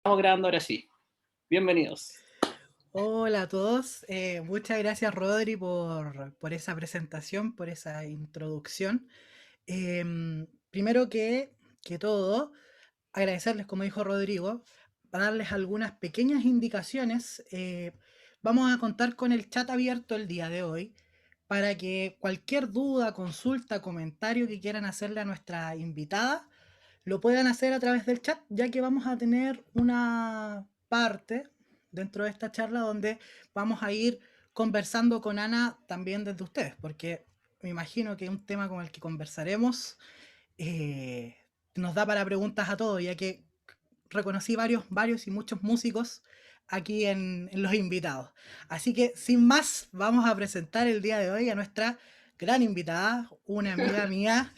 Estamos grabando ahora sí. Bienvenidos. Hola a todos, muchas gracias Rodri por esa presentación, por esa introducción. Primero que todo, agradecerles, como dijo Rodrigo, para darles algunas pequeñas indicaciones. Vamos a contar con el chat abierto el día de hoy para que cualquier duda, consulta, comentario que quieran hacerle a nuestra invitada, lo puedan hacer a través del chat, ya que vamos a tener una parte dentro de esta charla donde vamos a ir conversando con Ana también desde ustedes, porque me imagino que un tema con el que conversaremos eh, nos da para preguntas a todos, ya que reconocí varios y muchos músicos aquí en los invitados. Así que sin más, vamos a presentar el día de hoy a nuestra gran invitada, una amiga mía,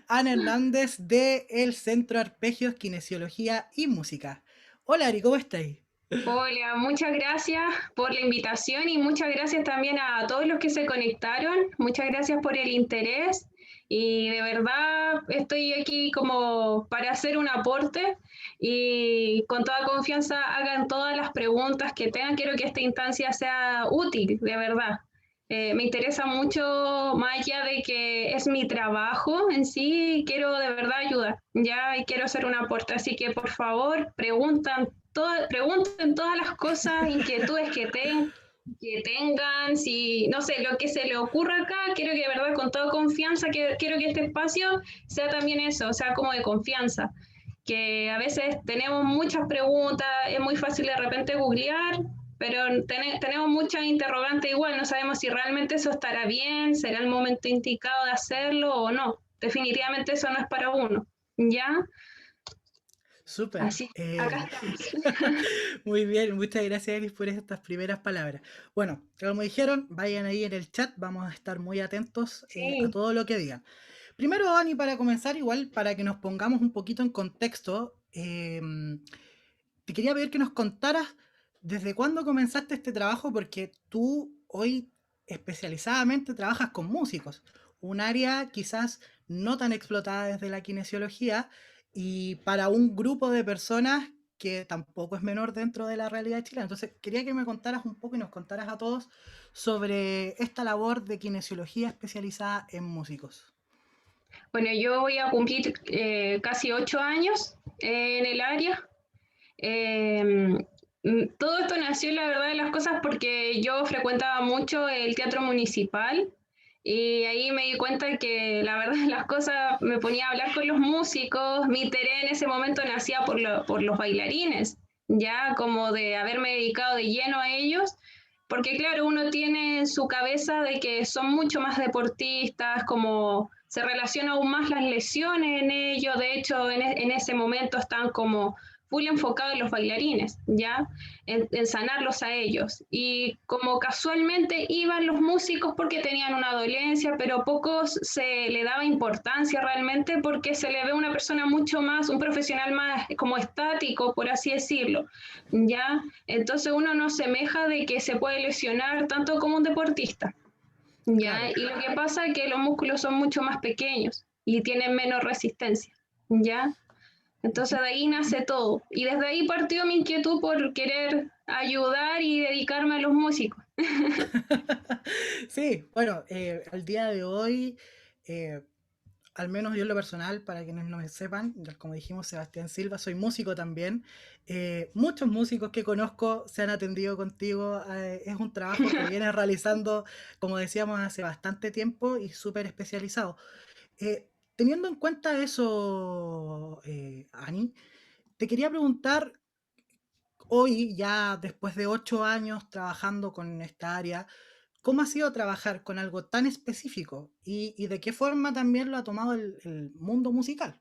Ana Hernández de el Centro Arpegios, Kinesiología y Música. Hola Ari, ¿cómo estáis? Hola, muchas gracias por la invitación y muchas gracias también a todos los que se conectaron. Muchas gracias por el interés y de verdad estoy aquí como para hacer un aporte y con toda confianza hagan todas las preguntas que tengan. Quiero que esta instancia sea útil, de verdad. Me interesa mucho, más allá de que es mi trabajo en sí, quiero de verdad ayudar, ya, y quiero hacer un aporte. Así que por favor, pregunten todas las cosas, inquietudes que tengan, si, no sé, lo que se le ocurra acá, quiero que de verdad con toda confianza, quiero que este espacio sea también eso, sea como de confianza, que a veces tenemos muchas preguntas, es muy fácil de repente googlear, pero tenemos muchas interrogantes igual, no sabemos si realmente eso estará bien, será el momento indicado de hacerlo o no. Definitivamente eso no es para uno, ¿ya? Súper. Así, acá estamos. Muy bien, muchas gracias Eris por estas primeras palabras. Bueno, como dijeron, vayan ahí en el chat, vamos a estar muy atentos a Sí, todo lo que digan. Primero, Ani, para comenzar, igual, para que nos pongamos un poquito en contexto, te quería pedir que nos contaras desde cuándo comenzaste este trabajo, porque tú hoy especializadamente trabajas con músicos, un área quizás no tan explotada desde la kinesiología y para un grupo de personas que tampoco es menor dentro de la realidad chilena. Entonces, quería que me contaras un poco y nos contaras a todos sobre esta labor de kinesiología especializada en músicos. bueno, yo voy a cumplir casi 8 años en el área. Eh, Todo esto nació, la verdad de las cosas, porque yo frecuentaba mucho el teatro municipal y ahí me di cuenta que la verdad de las cosas me ponía a hablar con los músicos. Mi interés en ese momento nacía por los bailarines, ya como de haberme dedicado de lleno a ellos, porque claro, uno tiene en su cabeza de que son mucho más deportistas, como se relaciona aún más las lesiones en ellos. De hecho en ese momento están como full enfocado en los bailarines, ¿ya? En sanarlos a ellos. Y como casualmente iban los músicos porque tenían una dolencia, pero pocos se le daba importancia realmente, porque se le ve una persona mucho más, un profesional más como estático, por así decirlo, ¿ya? Entonces uno no semeja de que se puede lesionar tanto como un deportista, ¿ya? Claro. Y lo que pasa es que los músculos son mucho más pequeños y tienen menos resistencia, ¿ya? Entonces de ahí nace todo. Y desde ahí partió mi inquietud por querer ayudar y dedicarme a los músicos. Sí, bueno, al día de hoy, eh, al menos yo en lo personal, para quienes no me sepan, ya como dijimos, Sebastián Silva, soy músico también. Muchos músicos que conozco se han atendido contigo. Es un trabajo que vienes realizando, como decíamos, hace bastante tiempo y súper especializado. Teniendo en cuenta eso, Ani, te quería preguntar, hoy, ya después de 8 años trabajando con esta área, ¿cómo ha sido trabajar con algo tan específico? Y de qué forma también lo ha tomado el mundo musical?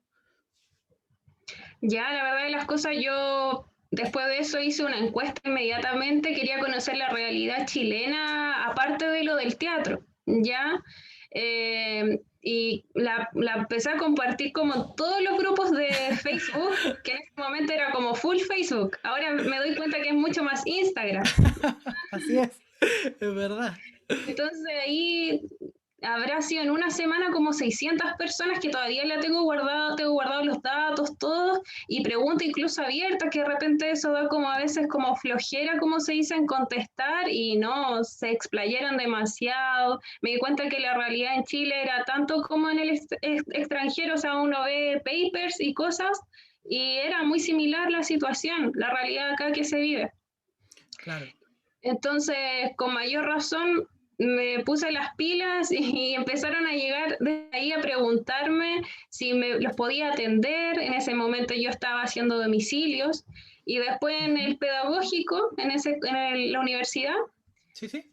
Ya, la verdad de las cosas, yo después de eso hice una encuesta inmediatamente, quería conocer la realidad chilena, aparte de lo del teatro, ¿ya? Y la empecé a compartir como en todos los grupos de Facebook, que en ese momento era como full Facebook. Ahora me doy cuenta que es mucho más Instagram. Así es verdad. Entonces ahí habrá sido en una semana como 600 personas que todavía la tengo guardado los datos, todos, y preguntas incluso abiertas, que de repente eso da como a veces como flojera, como se dice, en contestar, y no, se explayaron demasiado. Me di cuenta que la realidad en Chile era tanto como en el extranjero, o sea, uno ve papers y cosas, y era muy similar la situación, la realidad acá que se vive. Claro. Entonces, con mayor razón, me puse las pilas y empezaron a llegar de ahí a preguntarme si me los podía atender. En ese momento yo estaba haciendo domicilios y después en Ujú. el pedagógico, la universidad, Sí, sí.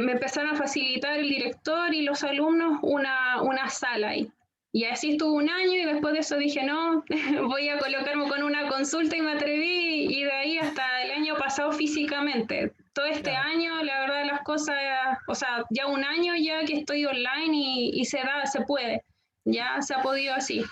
me empezaron a facilitar el director y los alumnos una sala ahí. Y así estuvo un año y después de eso dije, no, voy a colocarme con una consulta y me atreví y de ahí hasta el año pasado físicamente. Todo este Claro. año, la verdad, las cosas, o sea, ya un año ya que estoy online y se puede, ya se ha podido así.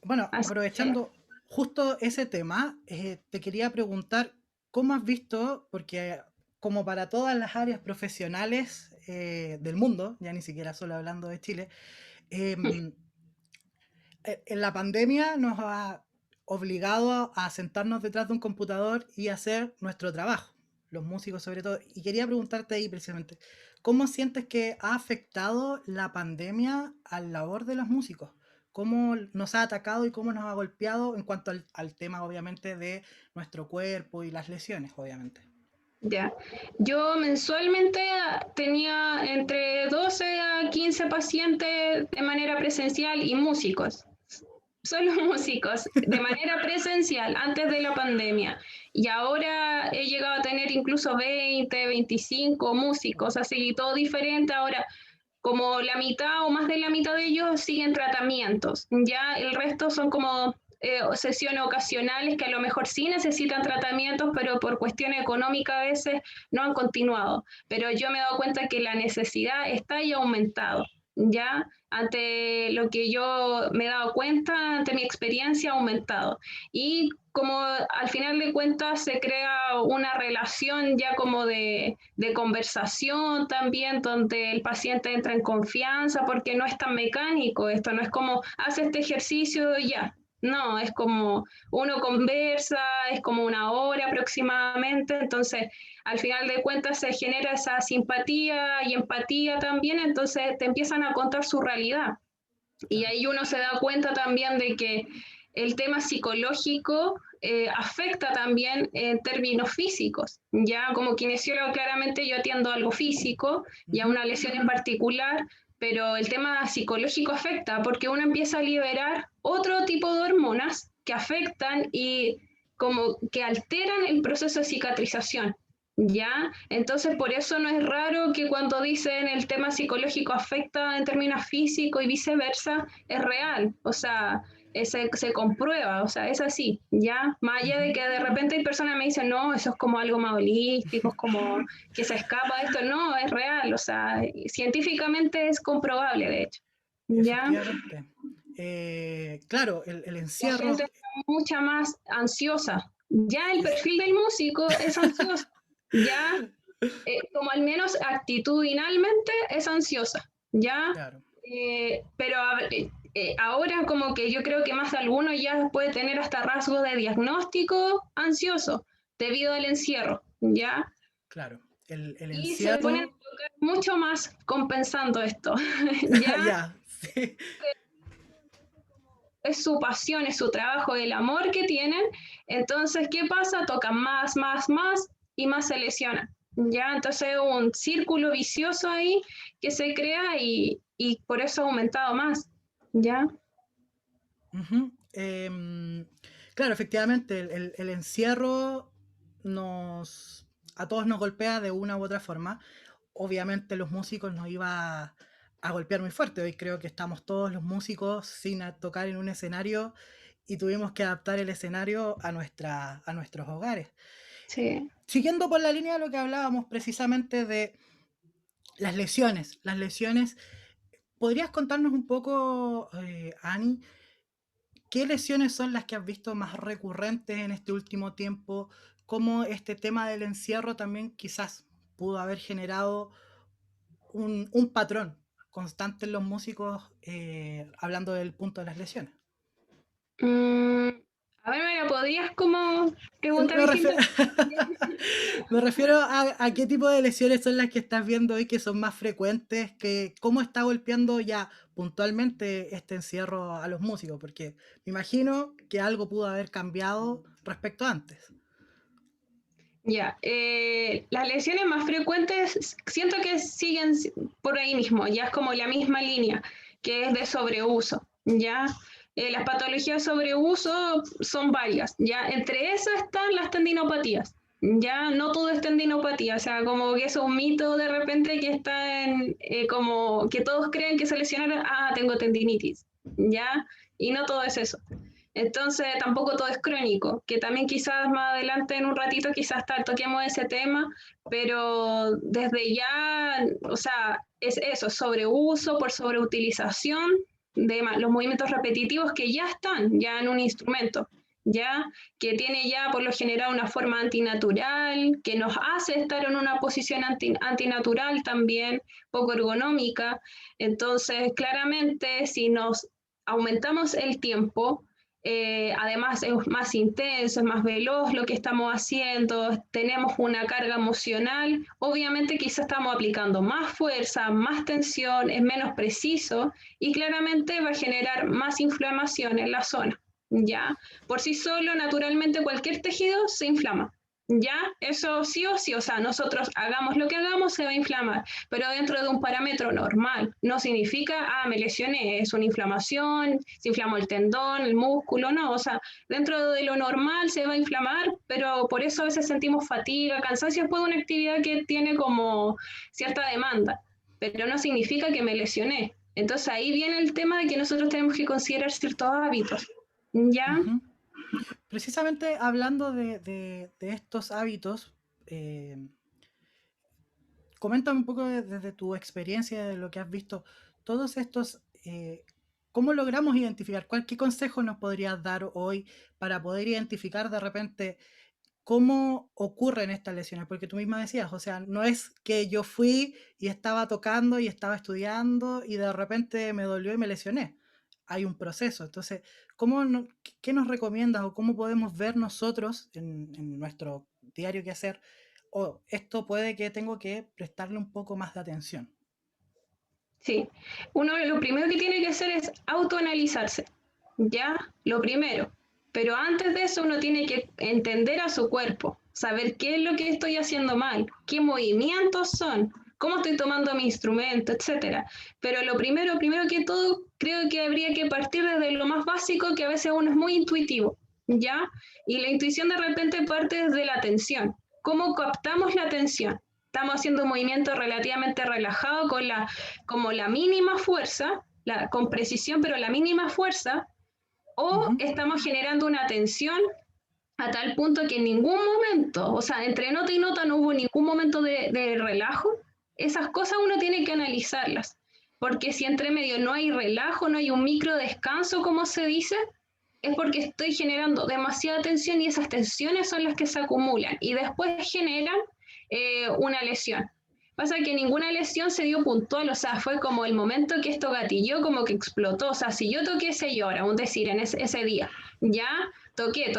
Bueno, Así que, aprovechando justo ese tema, te quería preguntar, ¿cómo has visto? Porque como para todas las áreas profesionales del mundo, ya ni siquiera solo hablando de Chile, em, en la pandemia nos ha obligado a sentarnos detrás de un computador y hacer nuestro trabajo, los músicos sobre todo. Y quería preguntarte ahí precisamente, ¿cómo sientes que ha afectado la pandemia al labor de los músicos? ¿Cómo nos ha atacado y cómo nos ha golpeado en cuanto al tema, obviamente, de nuestro cuerpo y las lesiones, obviamente? ya. Yo mensualmente tenía entre 12 a 15 pacientes de manera presencial y músicos, solo músicos, de manera presencial antes de la pandemia. Y ahora he llegado a tener incluso 20, 25 músicos, así todo diferente. Ahora, como la mitad o más de la mitad de ellos siguen tratamientos, ya el resto son como sesiones ocasionales que a lo mejor sí necesitan tratamientos, pero por cuestión económica a veces no han continuado. Pero yo me he dado cuenta que la necesidad está y ha aumentado, ya ante lo que yo me he dado cuenta, ante mi experiencia ha aumentado. Y como al final de cuentas se crea una relación ya como de conversación también, donde el paciente entra en confianza, porque no es tan mecánico esto, no es como, hace este ejercicio y ya. No, es como uno conversa, es como una hora aproximadamente, entonces al final de cuentas se genera esa simpatía y empatía también, entonces te empiezan a contar su realidad. Y Claro. ahí uno se da cuenta también de que el tema psicológico afecta también en términos físicos. Ya como kinesiólogo claramente yo atiendo algo físico y a Ujú. una lesión en particular, pero el tema psicológico afecta porque uno empieza a liberar otro tipo de hormonas que afectan y como que alteran el proceso de cicatrización. ¿Ya? Entonces, por eso no es raro que cuando dicen el tema psicológico afecta en términos físicos y viceversa, es real, o sea, se comprueba, o sea, es así, ¿ya? Más allá de Ujú. que de repente hay personas que me dicen, no, eso es como algo más holístico, es como que se escapa de esto, no, es real, o sea, científicamente es comprobable, de hecho, ¿ya? Efectivamente. Claro, el La gente encierro. está mucha más ansiosa. Ya el perfil del músico es ansioso, ya como al menos actitudinalmente es ansiosa, ¿ya? Claro. Pero ahora como que yo creo que más de alguno ya puede tener hasta rasgos de diagnóstico ansioso debido al encierro, ¿ya? Claro, el Y se ponen a encierro, tocar mucho más compensando esto, ¿ya? ya, sí, Es su pasión, es su trabajo, el amor que tienen. Entonces, ¿qué pasa? Tocan más, más, más y más se lesionan. ¿Ya? Entonces, un círculo vicioso ahí que se crea y por eso ha aumentado más. ¿Ya? ujú. Claro, efectivamente, el encierro a todos nos golpea de una u otra forma. Obviamente los músicos nos iba a golpear muy fuerte. Hoy creo que estamos todos los músicos sin tocar en un escenario y tuvimos que adaptar el escenario a nuestros hogares. Sí. Siguiendo por la línea de lo que hablábamos precisamente de las lesiones, ¿podrías contarnos un poco, Ani, qué lesiones son las que has visto más recurrentes en este último tiempo? ¿Cómo este tema del encierro también quizás pudo haber generado un patrón constante en los músicos hablando del punto de las lesiones? A ver, ¿me la podrías como preguntar Me distinto? me refiero a qué tipo de lesiones son las que estás viendo hoy que son más frecuentes, que cómo está golpeando ya puntualmente este encierro a los músicos, porque me imagino que algo pudo haber cambiado respecto a antes. Ya, las lesiones más frecuentes siento que siguen por ahí mismo, ya es como la misma línea, que es de sobreuso, ya. Las patologías de sobreuso son varias, ya. Entre esas están las tendinopatías, ya. No todo es tendinopatía, o sea, como que es un mito de repente que está en, como que todos creen que se lesionaron, tengo tendinitis, ya. Y no todo es eso. Entonces tampoco todo es crónico, que también quizás más adelante en un ratito quizás toquemos ese tema, pero desde ya, o sea, es eso, sobreuso por sobreutilización de los movimientos repetitivos que ya están ya en un instrumento, ya que tiene ya por lo general una forma antinatural, que nos hace estar en una posición antinatural también, poco ergonómica. Entonces, claramente, si nos aumentamos el tiempo, además es más intenso, es más veloz lo que estamos haciendo, tenemos una carga emocional, obviamente quizás estamos aplicando más fuerza, más tensión, es menos preciso y claramente va a generar más inflamación en la zona, ¿ya? Por sí solo, naturalmente, cualquier tejido se inflama. ¿Ya? Eso sí o sí, o sea, nosotros hagamos lo que hagamos, se va a inflamar, pero dentro de un parámetro normal. No significa, me lesioné, es una inflamación, se inflamó el tendón, el músculo, no, o sea, dentro de lo normal se va a inflamar, pero por eso a veces sentimos fatiga, cansancio después de una actividad que tiene como cierta demanda, pero no significa que me lesioné. Entonces ahí viene el tema de que nosotros tenemos que considerar ciertos hábitos, ¿ya? Uh-huh. Precisamente hablando de estos hábitos, coméntame un poco desde tu experiencia, de lo que has visto, todos estos, ¿cómo logramos identificar? ¿Qué consejo nos podrías dar hoy para poder identificar de repente cómo ocurren estas lesiones? Porque tú misma decías, o sea, no es que yo fui y estaba tocando y estaba estudiando y de repente me dolió y me lesioné. Hay un proceso. Entonces, ¿qué nos recomiendas o cómo podemos ver nosotros en nuestro diario que hacer? O esto puede que tengo que prestarle un poco más de atención. Sí, uno lo primero que tiene que hacer es autoanalizarse, ¿ya? Lo primero. Pero antes de eso uno tiene que entender a su cuerpo, saber qué es lo que estoy haciendo mal, qué movimientos son, cómo estoy tomando mi instrumento, etcétera. Pero lo primero que todo, creo que habría que partir desde lo más básico, que a veces uno es muy intuitivo, ¿ya? Y la intuición de repente parte desde la atención. ¿Cómo captamos la atención? Estamos haciendo un movimiento relativamente relajado con como la mínima fuerza, con precisión, pero la mínima fuerza, o estamos generando una tensión a tal punto que en ningún momento, o sea, entre nota y nota no hubo ningún momento de relajo. Esas cosas uno tiene que analizarlas, porque si entre medio no hay relajo, no hay un micro descanso, como se dice, es porque estoy generando demasiada tensión y esas tensiones son las que se acumulan y después generan una lesión. Pasa que ninguna lesión se dio puntual, o sea, fue como el momento que esto gatilló, como que explotó. O sea, si yo toqué ese llora, un decir, en ese día, ya toqué,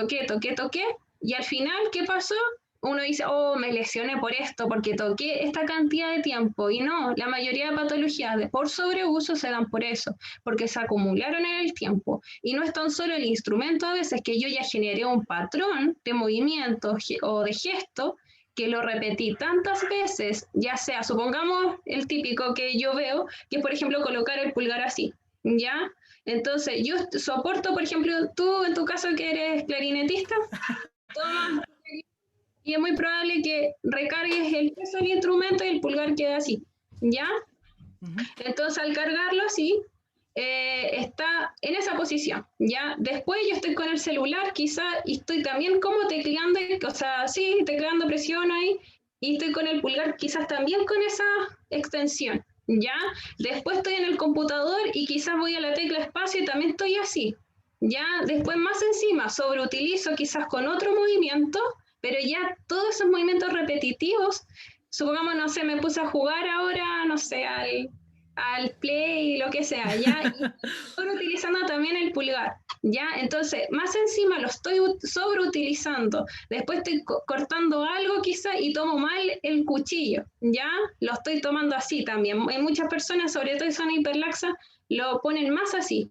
y al final, ¿qué pasó? Uno dice, me lesioné por esto, porque toqué esta cantidad de tiempo. Y no, la mayoría de patologías por sobreuso se dan por eso, porque se acumularon en el tiempo. Y no es tan solo el instrumento, a veces que yo ya generé un patrón de movimiento o de gesto, que lo repetí tantas veces, ya sea, supongamos el típico que yo veo, que es por ejemplo colocar el pulgar así, ¿ya? Entonces yo soporto, por ejemplo, tú en tu caso que eres clarinetista, tomas y es muy probable que recargues el peso del instrumento y el pulgar queda así, ¿ya? Entonces al cargarlo así, está en esa posición, ¿ya? Después yo estoy con el celular quizá y estoy también como tecleando, o sea, sí, tecleando, presión ahí, y estoy con el pulgar quizás también con esa extensión, ¿ya? Después estoy en el computador y quizás voy a la tecla espacio y también estoy así, ¿ya? Después más encima sobreutilizo quizás con otro movimiento, pero ya todos esos movimientos repetitivos, supongamos, no sé, me puse a jugar ahora, no sé, al play, lo que sea, ¿ya? Y estoy utilizando también el pulgar, ¿ya? Entonces, más encima lo estoy sobreutilizando. Después estoy cortando algo quizá y tomo mal el cuchillo, ¿ya? Lo estoy tomando así también. Hay muchas personas, sobre todo en zona hiperlaxa, lo ponen más así.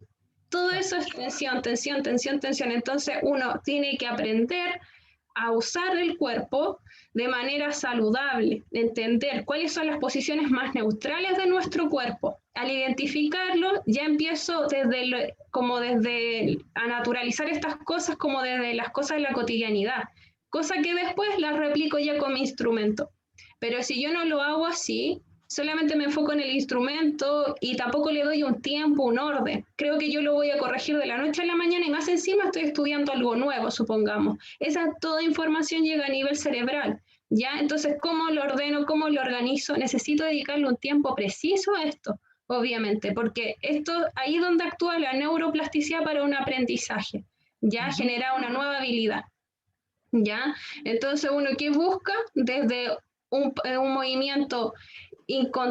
Todo Claro. eso es tensión, tensión, tensión, tensión. Entonces uno tiene que aprender a usar el cuerpo de manera saludable, entender cuáles son las posiciones más neutrales de nuestro cuerpo. Al identificarlo, ya empiezo como desde a naturalizar estas cosas como desde las cosas de la cotidianidad, cosa que después las replico ya con mi instrumento. Pero si yo no lo hago así, solamente me enfoco en el instrumento y tampoco le doy un tiempo, un orden. Creo que yo lo voy a corregir de la noche a la mañana y más encima estoy estudiando algo nuevo, supongamos. Esa toda información llega a nivel cerebral. ¿Ya? Entonces, ¿cómo lo ordeno? ¿Cómo lo organizo? Necesito dedicarle un tiempo preciso a esto, obviamente, porque esto ahí es donde actúa la neuroplasticidad para un aprendizaje, ya genera una nueva habilidad. ¿Ya? Entonces, uno que busca desde un movimiento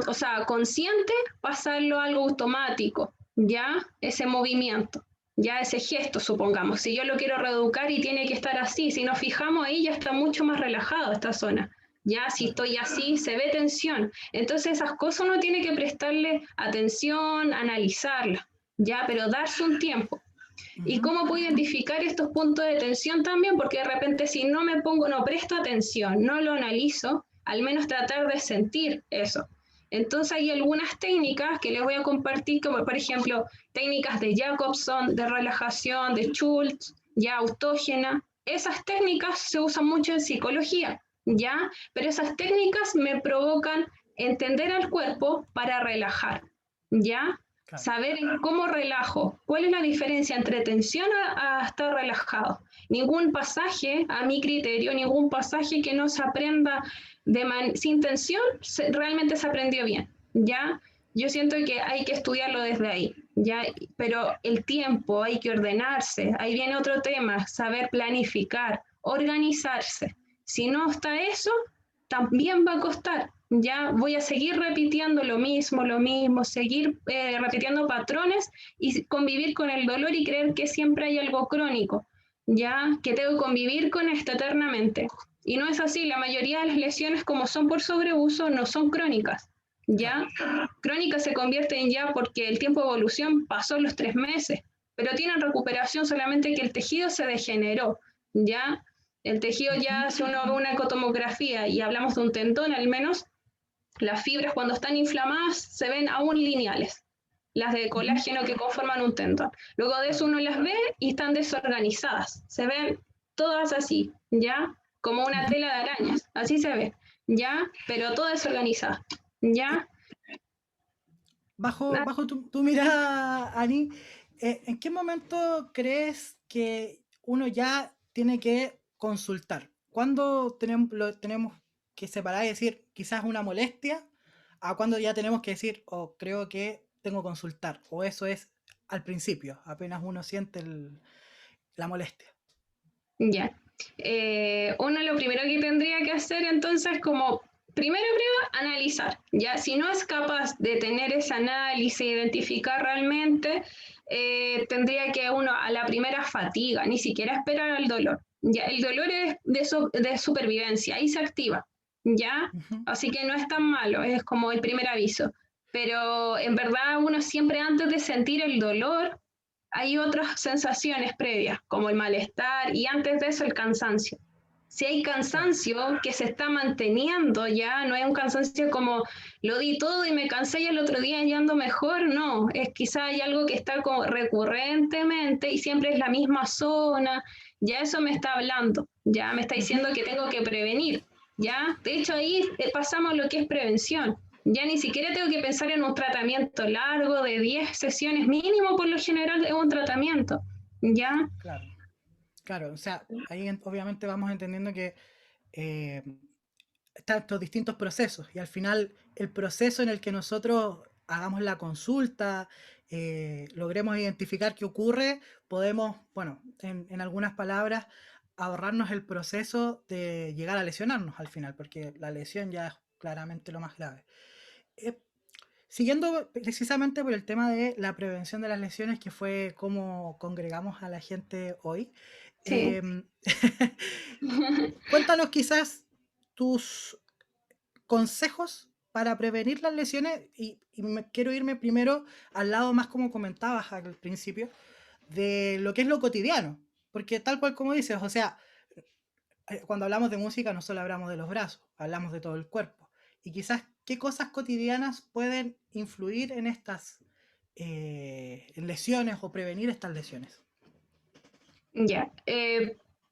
o sea, consciente, pasarlo a algo automático, ¿ya? Ese movimiento, ya ese gesto, supongamos. Si yo lo quiero reeducar y tiene que estar así, si nos fijamos ahí ya está mucho más relajado esta zona. Ya si estoy así, se ve tensión. Entonces esas cosas uno tiene que prestarle atención, analizarlas, ya, pero darse un tiempo. ¿Y cómo puedo identificar estos puntos de tensión también? Porque de repente si no me pongo, no presto atención, no lo analizo, al menos tratar de sentir eso. Entonces hay algunas técnicas que les voy a compartir, como por ejemplo técnicas de Jacobson, de relajación, de Schultz, ya autógena. Esas técnicas se usan mucho en psicología, ¿ya? Pero esas técnicas me provocan entender al cuerpo para relajar, ¿ya? Claro. Saber cómo relajo, cuál es la diferencia entre tensión a estar relajado. Ningún pasaje, a mi criterio, ningún pasaje que no se aprenda sin tensión realmente se aprendió bien, ¿ya? Yo siento que hay que estudiarlo desde ahí, ¿ya? Pero el tiempo, hay que ordenarse, ahí viene otro tema, saber planificar, organizarse. Si no está eso, también va a costar, ya voy a seguir repitiendo lo mismo, seguir repitiendo patrones y convivir con el dolor y creer que siempre hay algo crónico, ya que tengo que convivir con esto eternamente. Y no es así, la mayoría de las lesiones como son por sobreuso no son crónicas, ya. Crónicas se convierten ya porque el tiempo de evolución pasó los 3 meses, pero tienen recuperación solamente que el tejido se degeneró, ya. El tejido ya, si uno ve una ecotomografía y hablamos de un tendón al menos, las fibras cuando están inflamadas se ven aún lineales, las de colágeno que conforman un tendón. Luego de eso uno las ve y están desorganizadas, se ven todas así, ¿ya? Como una tela de arañas, así se ve, ¿ya? Pero toda desorganizada, ¿ya? Bajo tu mirada, Ani, ¿en qué momento crees que uno ya tiene que consultar? ¿Cuándo tenemos que separar y decir quizás una molestia? ¿A cuándo ya tenemos que decir, oh, creo que tengo que consultar? ¿O eso es al principio, apenas uno siente la molestia? Ya. Uno lo primero que tendría que hacer entonces como primero analizar, ya si no es capaz de tener ese análisis, identificar realmente, tendría que uno a la primera fatiga, ni siquiera esperar al dolor. Ya, el dolor es de supervivencia, ahí se activa, ya, así que no es tan malo, es como el primer aviso. Pero en verdad uno siempre antes de sentir el dolor hay otras sensaciones previas, como el malestar y antes de eso el cansancio. Si hay cansancio que se está manteniendo ya, no es un cansancio como lo di todo y me cansé y el otro día ya ando mejor, no, es quizá hay algo que está como recurrentemente y siempre es la misma zona, ya eso me está hablando, ya me está diciendo que tengo que prevenir, ya, de hecho ahí pasamos a lo que es prevención. Ya ni siquiera tengo que pensar en un tratamiento largo de 10 sesiones mínimo, por lo general es un tratamiento, ¿ya? Claro, o sea, ahí obviamente vamos entendiendo que están estos distintos procesos y al final el proceso en el que nosotros hagamos la consulta, logremos identificar qué ocurre, podemos, bueno, en algunas palabras, ahorrarnos el proceso de llegar a lesionarnos al final, porque la lesión ya es claramente lo más grave. siguiendo precisamente por el tema de la prevención de las lesiones, que fue como congregamos a la gente hoy, Sí. cuéntanos quizás tus consejos para prevenir las lesiones y quiero irme primero al lado más como comentabas al principio, de lo que es lo cotidiano, porque tal cual como dices, o sea, cuando hablamos de música no solo hablamos de los brazos, hablamos de todo el cuerpo. Y quizás qué cosas cotidianas pueden influir en estas lesiones o prevenir estas lesiones. Ya.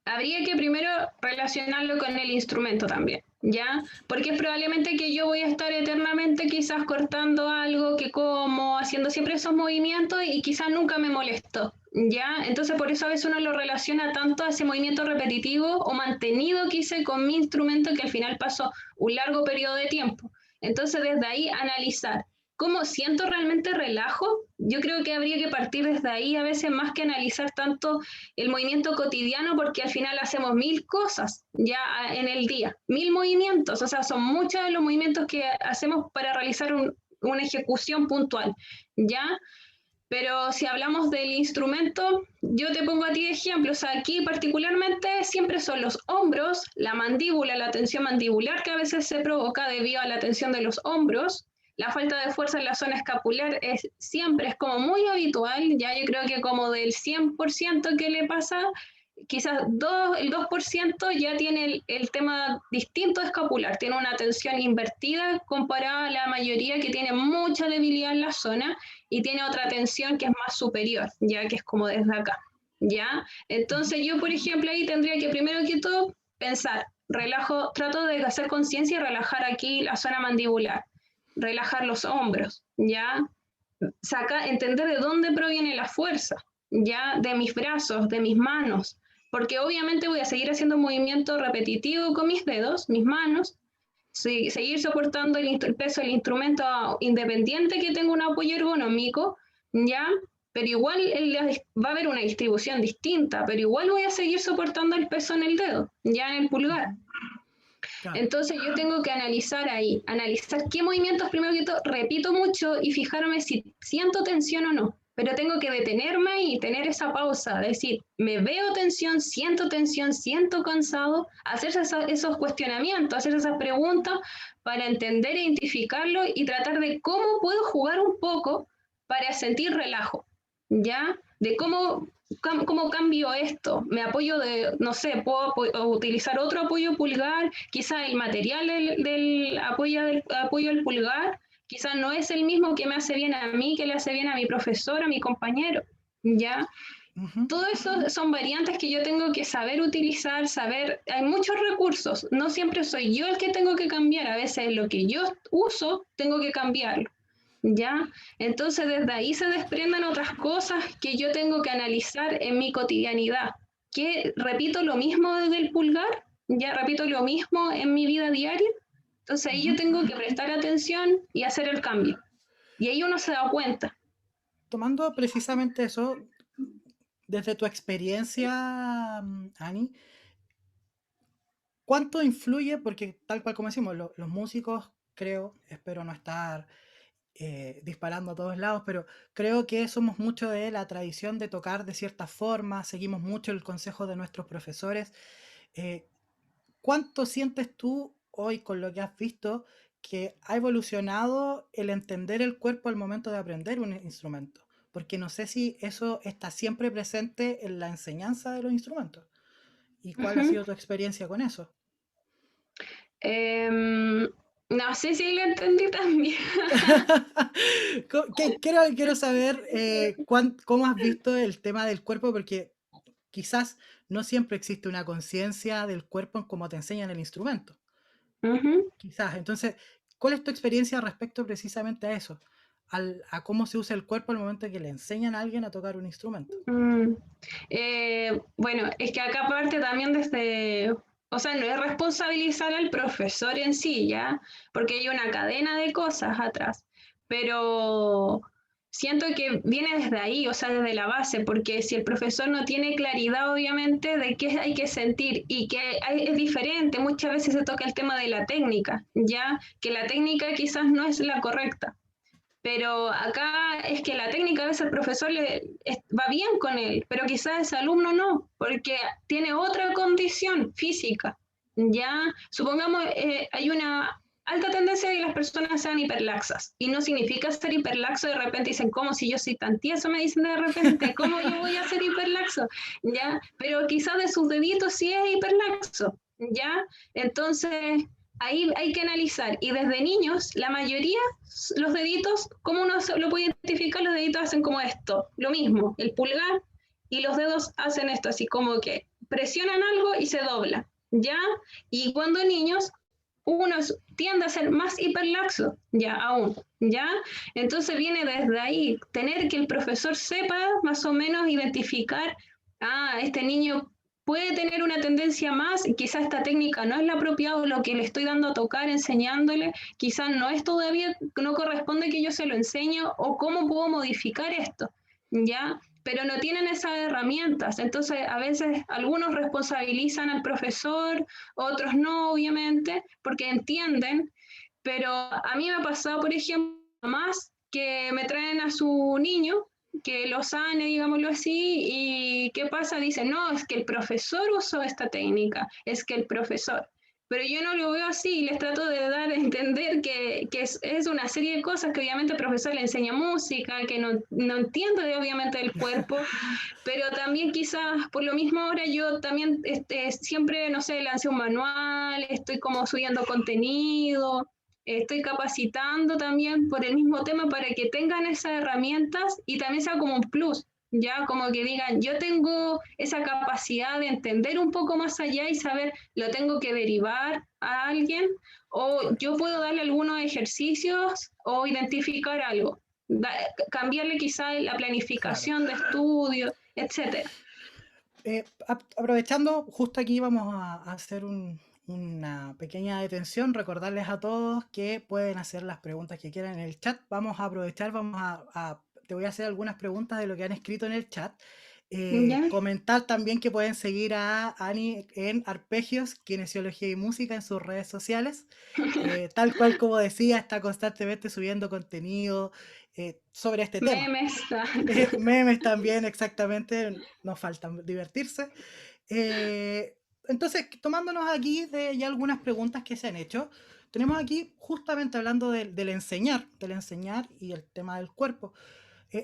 Habría que primero relacionarlo con el instrumento también, ¿ya? Porque es probablemente que yo voy a estar eternamente quizás cortando algo que como, haciendo siempre esos movimientos y quizás nunca me molestó, ¿ya? Entonces por eso a veces uno lo relaciona tanto a ese movimiento repetitivo o mantenido que hice con mi instrumento que al final pasó un largo periodo de tiempo. Entonces desde ahí analizar. ¿Cómo siento realmente relajo? Yo creo que habría que partir desde ahí a veces más que analizar tanto el movimiento cotidiano porque al final hacemos 1000 cosas ya en el día, 1000 movimientos, o sea, son muchos de los movimientos que hacemos para realizar una ejecución puntual, ¿ya? Pero si hablamos del instrumento, yo te pongo a ti de ejemplo, o sea, aquí particularmente siempre son los hombros, la mandíbula, la tensión mandibular que a veces se provoca debido a la tensión de los hombros, la falta de fuerza en la zona escapular siempre es como muy habitual, ya yo creo que como del 100% que le pasa, quizás el 2% ya tiene el tema distinto escapular, tiene una tensión invertida comparada a la mayoría que tiene mucha debilidad en la zona y tiene otra tensión que es más superior, ya que es como desde acá, ¿ya? Entonces yo, por ejemplo, ahí tendría que primero que todo pensar, relajo, trato de hacer conciencia y relajar aquí la zona mandibular, relajar los hombros, ¿ya? Entender de dónde proviene la fuerza, ¿ya? De mis brazos, de mis manos, porque obviamente voy a seguir haciendo un movimiento repetitivo con mis dedos, mis manos, seguir soportando el peso del instrumento independiente que tenga un apoyo ergonómico, ¿ya? Pero igual va a haber una distribución distinta, pero igual voy a seguir soportando el peso en el dedo, ya en el pulgar. Claro. Entonces yo tengo que analizar ahí, analizar qué movimientos primero que todo repito mucho y fijarme si siento tensión o no. Pero tengo que detenerme y tener esa pausa, decir, me veo tensión, siento cansado, hacerse esos cuestionamientos, hacer esas preguntas para entender e identificarlo y tratar de cómo puedo jugar un poco para sentir relajo, ¿ya? De cómo cambio esto, me apoyo de, no sé, puedo utilizar otro apoyo pulgar, quizá el material del apoyo del pulgar, quizás no es el mismo que me hace bien a mí, que le hace bien a mi profesor, a mi compañero, ¿ya? Todo eso son variantes que yo tengo que saber utilizar, hay muchos recursos, no siempre soy yo el que tengo que cambiar, a veces lo que yo uso tengo que cambiarlo, ¿ya? Entonces desde ahí se desprenden otras cosas que yo tengo que analizar en mi cotidianidad, que repito lo mismo desde el pulgar, ya repito lo mismo en mi vida diaria, entonces ahí yo tengo que prestar atención y hacer el cambio, y ahí uno se da cuenta. Tomando precisamente eso, desde tu experiencia, Ani, ¿cuánto influye? Porque tal cual como decimos, los músicos, espero no estar disparando a todos lados, pero creo que somos mucho de la tradición de tocar de cierta forma, seguimos mucho el consejo de nuestros profesores. ¿Cuánto sientes tú hoy con lo que has visto que ha evolucionado el entender el cuerpo al momento de aprender un instrumento? Porque no sé si eso está siempre presente en la enseñanza de los instrumentos. ¿Y cuál ha sido tu experiencia con eso? No sé si lo entendí también. Quiero saber cómo has visto el tema del cuerpo, porque quizás no siempre existe una conciencia del cuerpo en cómo te enseñan el instrumento. Quizás. Entonces, ¿cuál es tu experiencia respecto precisamente a eso? A cómo se usa el cuerpo al momento que le enseñan a alguien a tocar un instrumento. Bueno, es que acá parte también desde, o sea, no es responsabilizar al profesor en sí, ¿ya? Porque hay una cadena de cosas atrás, pero siento que viene desde ahí, o sea, desde la base, porque si el profesor no tiene claridad, obviamente, de qué hay que sentir y que es diferente, muchas veces se toca el tema de la técnica, ¿ya? Que la técnica quizás no es la correcta. Pero acá es que la técnica a veces el profesor va bien con él, pero quizás ese alumno no, porque tiene otra condición física. Ya, supongamos, hay una alta tendencia de que las personas sean hiperlaxas, y no significa ser hiperlaxo. De repente dicen, ¿cómo si yo soy tan tieso? Me dicen de repente, ¿cómo yo voy a ser hiperlaxo? Ya, pero quizás de sus deditos sí es hiperlaxo, ya, entonces ahí hay que analizar. Y desde niños, la mayoría, los deditos, ¿cómo uno lo puede identificar? Los deditos hacen como esto, lo mismo, el pulgar y los dedos hacen esto, así como que presionan algo y se dobla, ¿ya? Y cuando niños, uno tiende a ser más hiperlaxo, ya aún, ¿ya? Entonces viene desde ahí, tener que el profesor sepa más o menos identificar, este niño puede tener una tendencia más, y quizás esta técnica no es la apropiada, o lo que le estoy dando a tocar, enseñándole, quizás no es todavía, no corresponde que yo se lo enseño, o cómo puedo modificar esto, ¿ya? Pero no tienen esas herramientas. Entonces a veces algunos responsabilizan al profesor, otros no, obviamente, porque entienden, pero a mí me ha pasado, por ejemplo, más que me traen a su niño, que lo sane, digámoslo así, y ¿qué pasa? Dicen, no, es que el profesor usó esta técnica, es que el profesor. Pero yo no lo veo así, les trato de dar a entender que es una serie de cosas que obviamente el profesor le enseña música, que no entiende obviamente del cuerpo, pero también quizás por lo mismo ahora yo también siempre, no sé, lancé un manual, estoy como subiendo contenido, estoy capacitando también por el mismo tema para que tengan esas herramientas y también sea como un plus, ya como que digan, yo tengo esa capacidad de entender un poco más allá y saber, lo tengo que derivar a alguien, o yo puedo darle algunos ejercicios o identificar algo, cambiarle quizá la planificación de estudio, etcétera. Aprovechando, justo aquí vamos a hacer una pequeña detención, recordarles a todos que pueden hacer las preguntas que quieran en el chat. Vamos a aprovechar, te voy a hacer algunas preguntas de lo que han escrito en el chat. ¿Ya? Comentar también que pueden seguir a Ani en Arpegios, Kinesiología y Música en sus redes sociales. Tal cual como decía, está constantemente subiendo contenido sobre este tema. Memes. Memes también, exactamente, nos faltan divertirse. Entonces, tomándonos aquí de ya algunas preguntas que se han hecho, tenemos aquí justamente hablando del enseñar y el tema del cuerpo.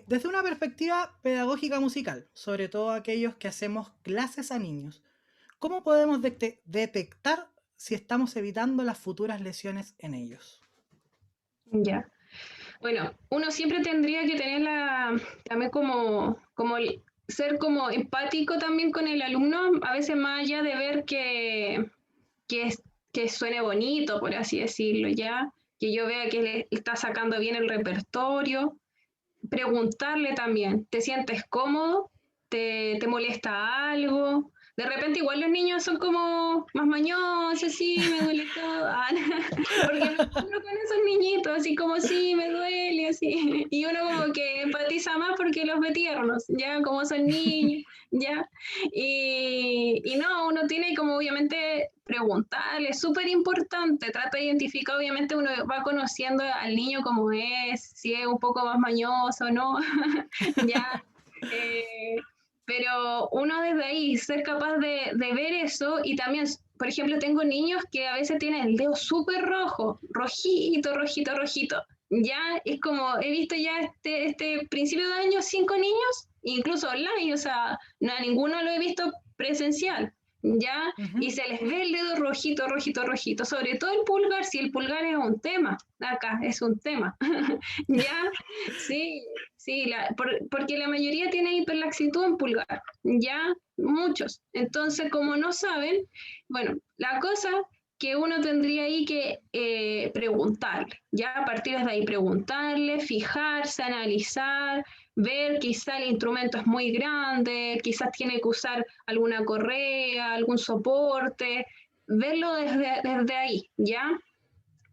Desde una perspectiva pedagógica musical, sobre todo aquellos que hacemos clases a niños, ¿cómo podemos detectar si estamos evitando las futuras lesiones en ellos? Ya. Bueno, uno siempre tendría que tener también como ser como empático también con el alumno, a veces más allá de ver que, que suene bonito, por así decirlo, ya, que yo vea que le está sacando bien el repertorio, preguntarle también, ¿te sientes cómodo? ¿Te molesta algo? De repente igual los niños son como más mañosos, sí, me duele todo, porque me encuentro con esos niñitos, así como, sí, me duele, así, y uno como que empatiza más porque los ve tiernos, ya, como son niños, ya, y no, uno tiene como obviamente preguntarle, es súper importante, trata de identificar, obviamente uno va conociendo al niño como es, si es un poco más mañoso o no, ya, pero uno desde ahí ser capaz de ver eso. Y también, por ejemplo, tengo niños que a veces tienen el dedo súper rojo, rojito, rojito, rojito, ya, es como, he visto ya este principio de año 5 niños, incluso online, o sea, no, a ninguno lo he visto presencial, ¿ya? Y se les ve el dedo rojito, rojito, rojito, sobre todo el pulgar, si el pulgar es un tema, acá es un tema, ¿ya? Sí, sí, porque la mayoría tiene hiperlaxitud en pulgar, ¿ya? Muchos. Entonces, como no saben, bueno, la cosa que uno tendría ahí que preguntarle, ya a partir de ahí preguntarle, fijarse, analizar, ver quizá el instrumento es muy grande, quizás tiene que usar alguna correa, algún soporte, verlo desde ahí, ¿ya?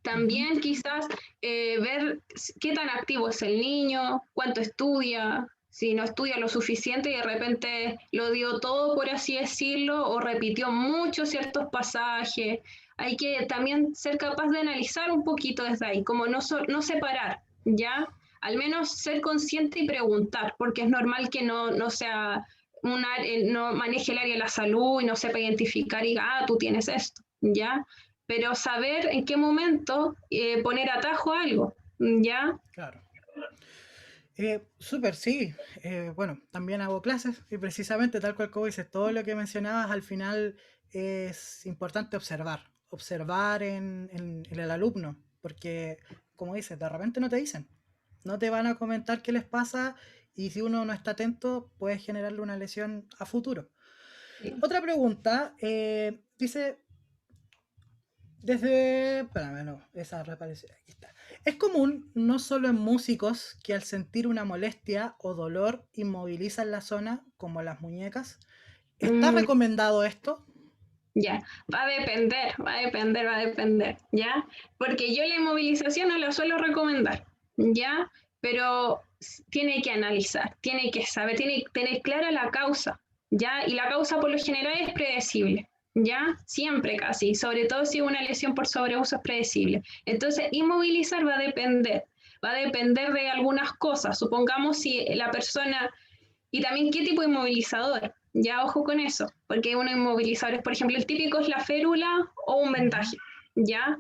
También quizás ver qué tan activo es el niño, cuánto estudia, si no estudia lo suficiente y de repente lo dio todo, por así decirlo, o repitió mucho ciertos pasajes. Hay que también ser capaz de analizar un poquito desde ahí, como no separar, ¿ya? al menos ser consciente y preguntar, porque es normal que no sea no maneje el área de la salud y no sepa identificar y diga, tú tienes esto, ¿ya? Pero saber en qué momento poner atajo a algo, ¿ya? Claro. Súper, sí. Bueno, también hago clases y precisamente tal cual como dices, todo lo que mencionabas al final es importante observar en el alumno, porque como dices, de repente no te dicen, no te van a comentar qué les pasa y si uno no está atento puede generarle una lesión a futuro. Sí. Otra pregunta, dice, espérame, no, esa reapareció, aquí está. Es común, no solo en músicos, que al sentir una molestia o dolor inmovilizan la zona, como las muñecas. ¿Está Mm, recomendado esto? ya, va a depender, ¿ya? Porque yo la inmovilización no la suelo recomendar, ¿ya? Pero tiene que analizar, tiene que saber, tiene que tener clara la causa, ¿ya? Y la causa por lo general es predecible, ¿ya? Siempre casi, sobre todo si una lesión por sobreuso es predecible. Entonces, inmovilizar va a depender de algunas cosas. Supongamos si la persona y también qué tipo de inmovilizador. Ya ojo con eso, porque hay unos inmovilizadores, por ejemplo, el típico es la férula o un vendaje. Ya,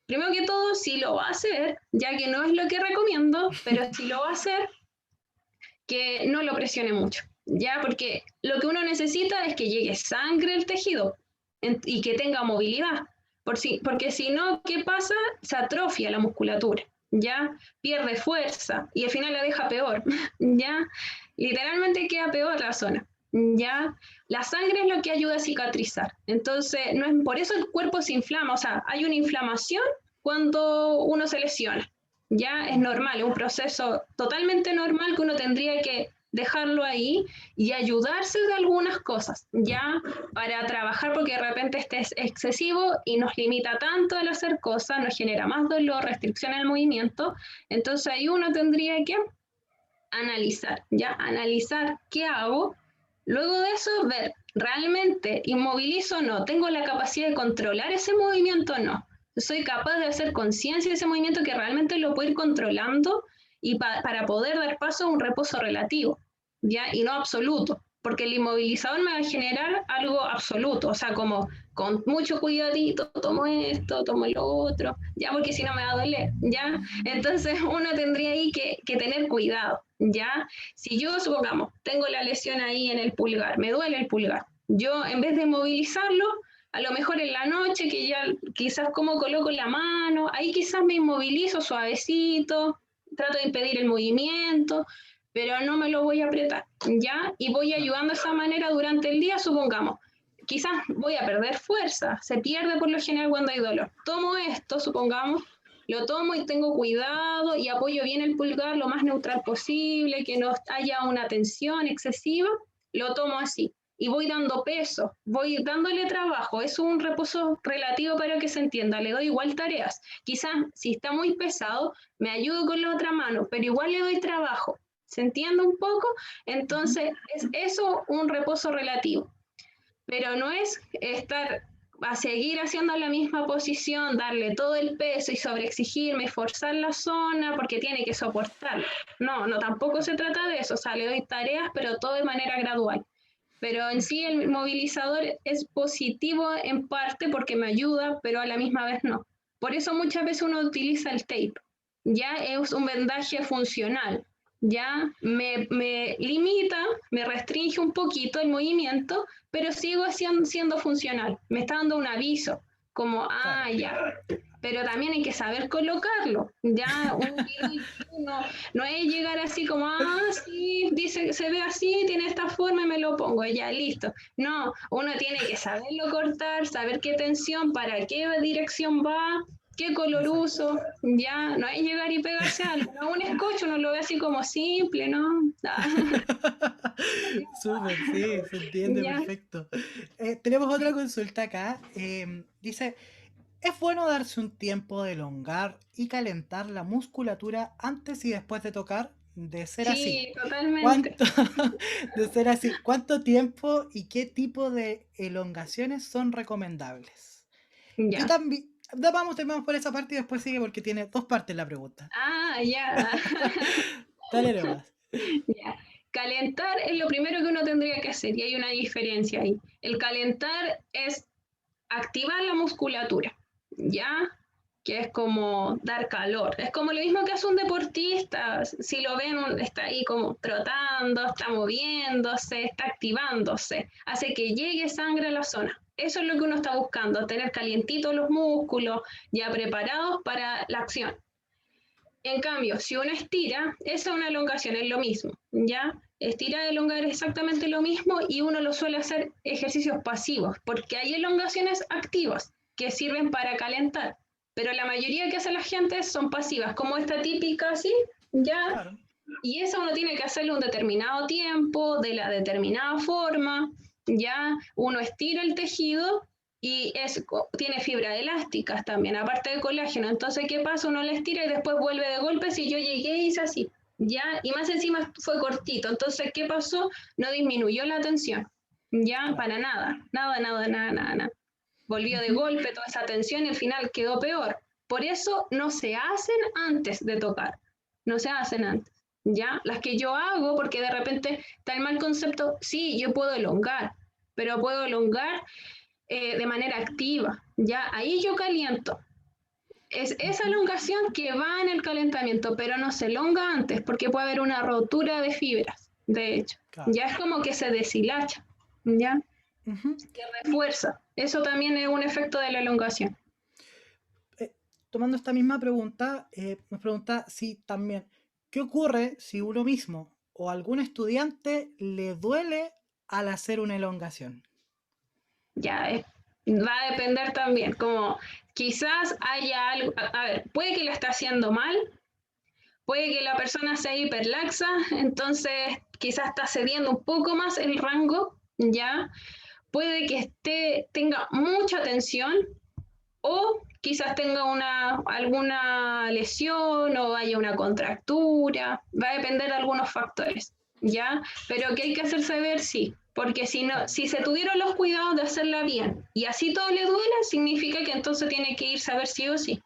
primero que todo, si lo va a hacer, ya que no es lo que recomiendo, pero si lo va a hacer, que no lo presione mucho. Ya, porque lo que uno necesita es que llegue sangre al tejido y que tenga movilidad. Porque si no, ¿qué pasa? Se atrofia la musculatura, ¿ya? Pierde fuerza y al final la deja peor, ¿ya? Literalmente queda peor la zona, ¿ya? La sangre es lo que ayuda a cicatrizar. Entonces, no es, por eso el cuerpo se inflama, o sea, hay una inflamación cuando uno se lesiona, ¿ya? Es normal, es un proceso totalmente normal que uno tendría que dejarlo ahí y ayudarse de algunas cosas, ya para trabajar porque de repente este es excesivo y nos limita tanto al hacer cosas, nos genera más dolor, restricción al movimiento, entonces ahí uno tendría que analizar, ya analizar qué hago, luego de eso ver, ¿realmente inmovilizo o no? ¿Tengo la capacidad de controlar ese movimiento o no? ¿Soy capaz de hacer conciencia de ese movimiento que realmente lo puedo ir controlando y para poder dar paso a un reposo relativo, ¿ya? Y no absoluto, porque el inmovilizador me va a generar algo absoluto, o sea, como con mucho cuidadito, tomo esto, tomo lo otro, ya porque si no me va a doler, ¿ya? Entonces uno tendría ahí que tener cuidado, ¿ya? Si yo, supongamos, tengo la lesión ahí en el pulgar, me duele el pulgar, yo en vez de movilizarlo, a lo mejor en la noche, que ya quizás como coloco la mano, ahí quizás me inmovilizo suavecito, trato de impedir el movimiento, pero no me lo voy a apretar, ¿ya? Y voy ayudando de esa manera durante el día, supongamos. Quizás voy a perder fuerza, se pierde por lo general cuando hay dolor. Tomo esto, supongamos, lo tomo y tengo cuidado y apoyo bien el pulgar lo más neutral posible, que no haya una tensión excesiva, lo tomo así. Y voy dando peso, voy dándole trabajo, es un reposo relativo para que se entienda, le doy igual tareas. Quizás si está muy pesado, me ayudo con la otra mano, pero igual le doy trabajo. ¿Se entiende un poco? Entonces, es eso un reposo relativo. Pero no es estar a seguir haciendo la misma posición, darle todo el peso y sobreexigirme y forzar la zona porque tiene que soportarlo. No, no, tampoco se trata de eso. O sea, le doy tareas, pero todo de manera gradual. Pero en sí el movilizador es positivo en parte porque me ayuda, pero a la misma vez no. Por eso muchas veces uno utiliza el tape. Ya es un vendaje funcional. Ya me limita, me restringe un poquito el movimiento, pero sigo siendo funcional. Me está dando un aviso, como, ya. Pero también hay que saber colocarlo. Ya no es llegar así como, sí, dice, se ve así, tiene esta forma y me lo pongo, ya listo. No, uno tiene que saberlo cortar, saber qué tensión, para qué dirección va, qué color uso, ya, no es llegar y pegarse algo, no, un scotch uno lo ve así como simple, ¿no? Súper, sí, se entiende Ya. perfecto. Tenemos otra consulta acá. Dice, ¿es bueno darse un tiempo de elongar y calentar la musculatura antes y después de tocar? De ser así, Sí, totalmente. ¿cuánto, de ser así, ¿cuánto tiempo y qué tipo de elongaciones son recomendables? Yo Ya. también, Vamos, terminamos por esa parte y después sigue porque tiene dos partes la pregunta. Ah, ya. Dale nomás. Ya. Calentar es lo primero que uno tendría que hacer y hay una diferencia ahí. El calentar es activar la musculatura, ¿ya? Que es como dar calor. Es como lo mismo que hace un deportista. Si lo ven, está ahí como trotando, está moviéndose, está activándose. Hace que llegue sangre a la zona. Eso es lo que uno está buscando, tener calientitos los músculos, ya preparados para la acción. En cambio, si uno estira, esa es una elongación, es lo mismo, ¿ya? Estirar y elongar es exactamente lo mismo y uno lo suele hacer ejercicios pasivos, porque hay elongaciones activas que sirven para calentar, pero la mayoría que hace la gente son pasivas, como esta típica así, ¿ya? Claro. Y eso uno tiene que hacerlo un determinado tiempo, de la determinada forma, ¿ya? Uno estira el tejido y tiene fibras elásticas también, aparte de colágeno. Entonces, ¿qué pasa? Uno la estira y después vuelve de golpe. Si yo llegué y hice así, ¿ya? Y más encima fue cortito. Entonces, ¿qué pasó? No disminuyó la tensión, ¿ya? Claro. Para nada, nada. Volvió de golpe toda esa tensión y al final quedó peor. Por eso no se hacen antes de tocar, no se hacen antes, ¿ya? Las que yo hago, porque de repente está el mal concepto, sí, yo puedo elongar, pero puedo elongar de manera activa, ¿ya? Ahí yo caliento. Es esa elongación que va en el calentamiento, pero no se elonga antes porque puede haber una rotura de fibras, de hecho. Claro. Ya es como que se deshilacha, ¿ya? Ujú. Que refuerza. Eso también es un efecto de la elongación. Tomando esta misma pregunta, nos pregunta si también, ¿qué ocurre si uno mismo o algún estudiante le duele al hacer una elongación? Ya va a depender también, como quizás haya algo, a ver, puede que lo esté haciendo mal, puede que la persona sea hiperlaxa, entonces quizás está cediendo un poco más el rango, ¿ya? Puede que tenga mucha tensión o quizás tenga alguna lesión o haya una contractura, va a depender de algunos factores, ¿ya? Pero que hay que hacer saber sí, porque si se tuvieron los cuidados de hacerla bien y así todo le duele, significa que entonces tiene que irse a ver sí o sí,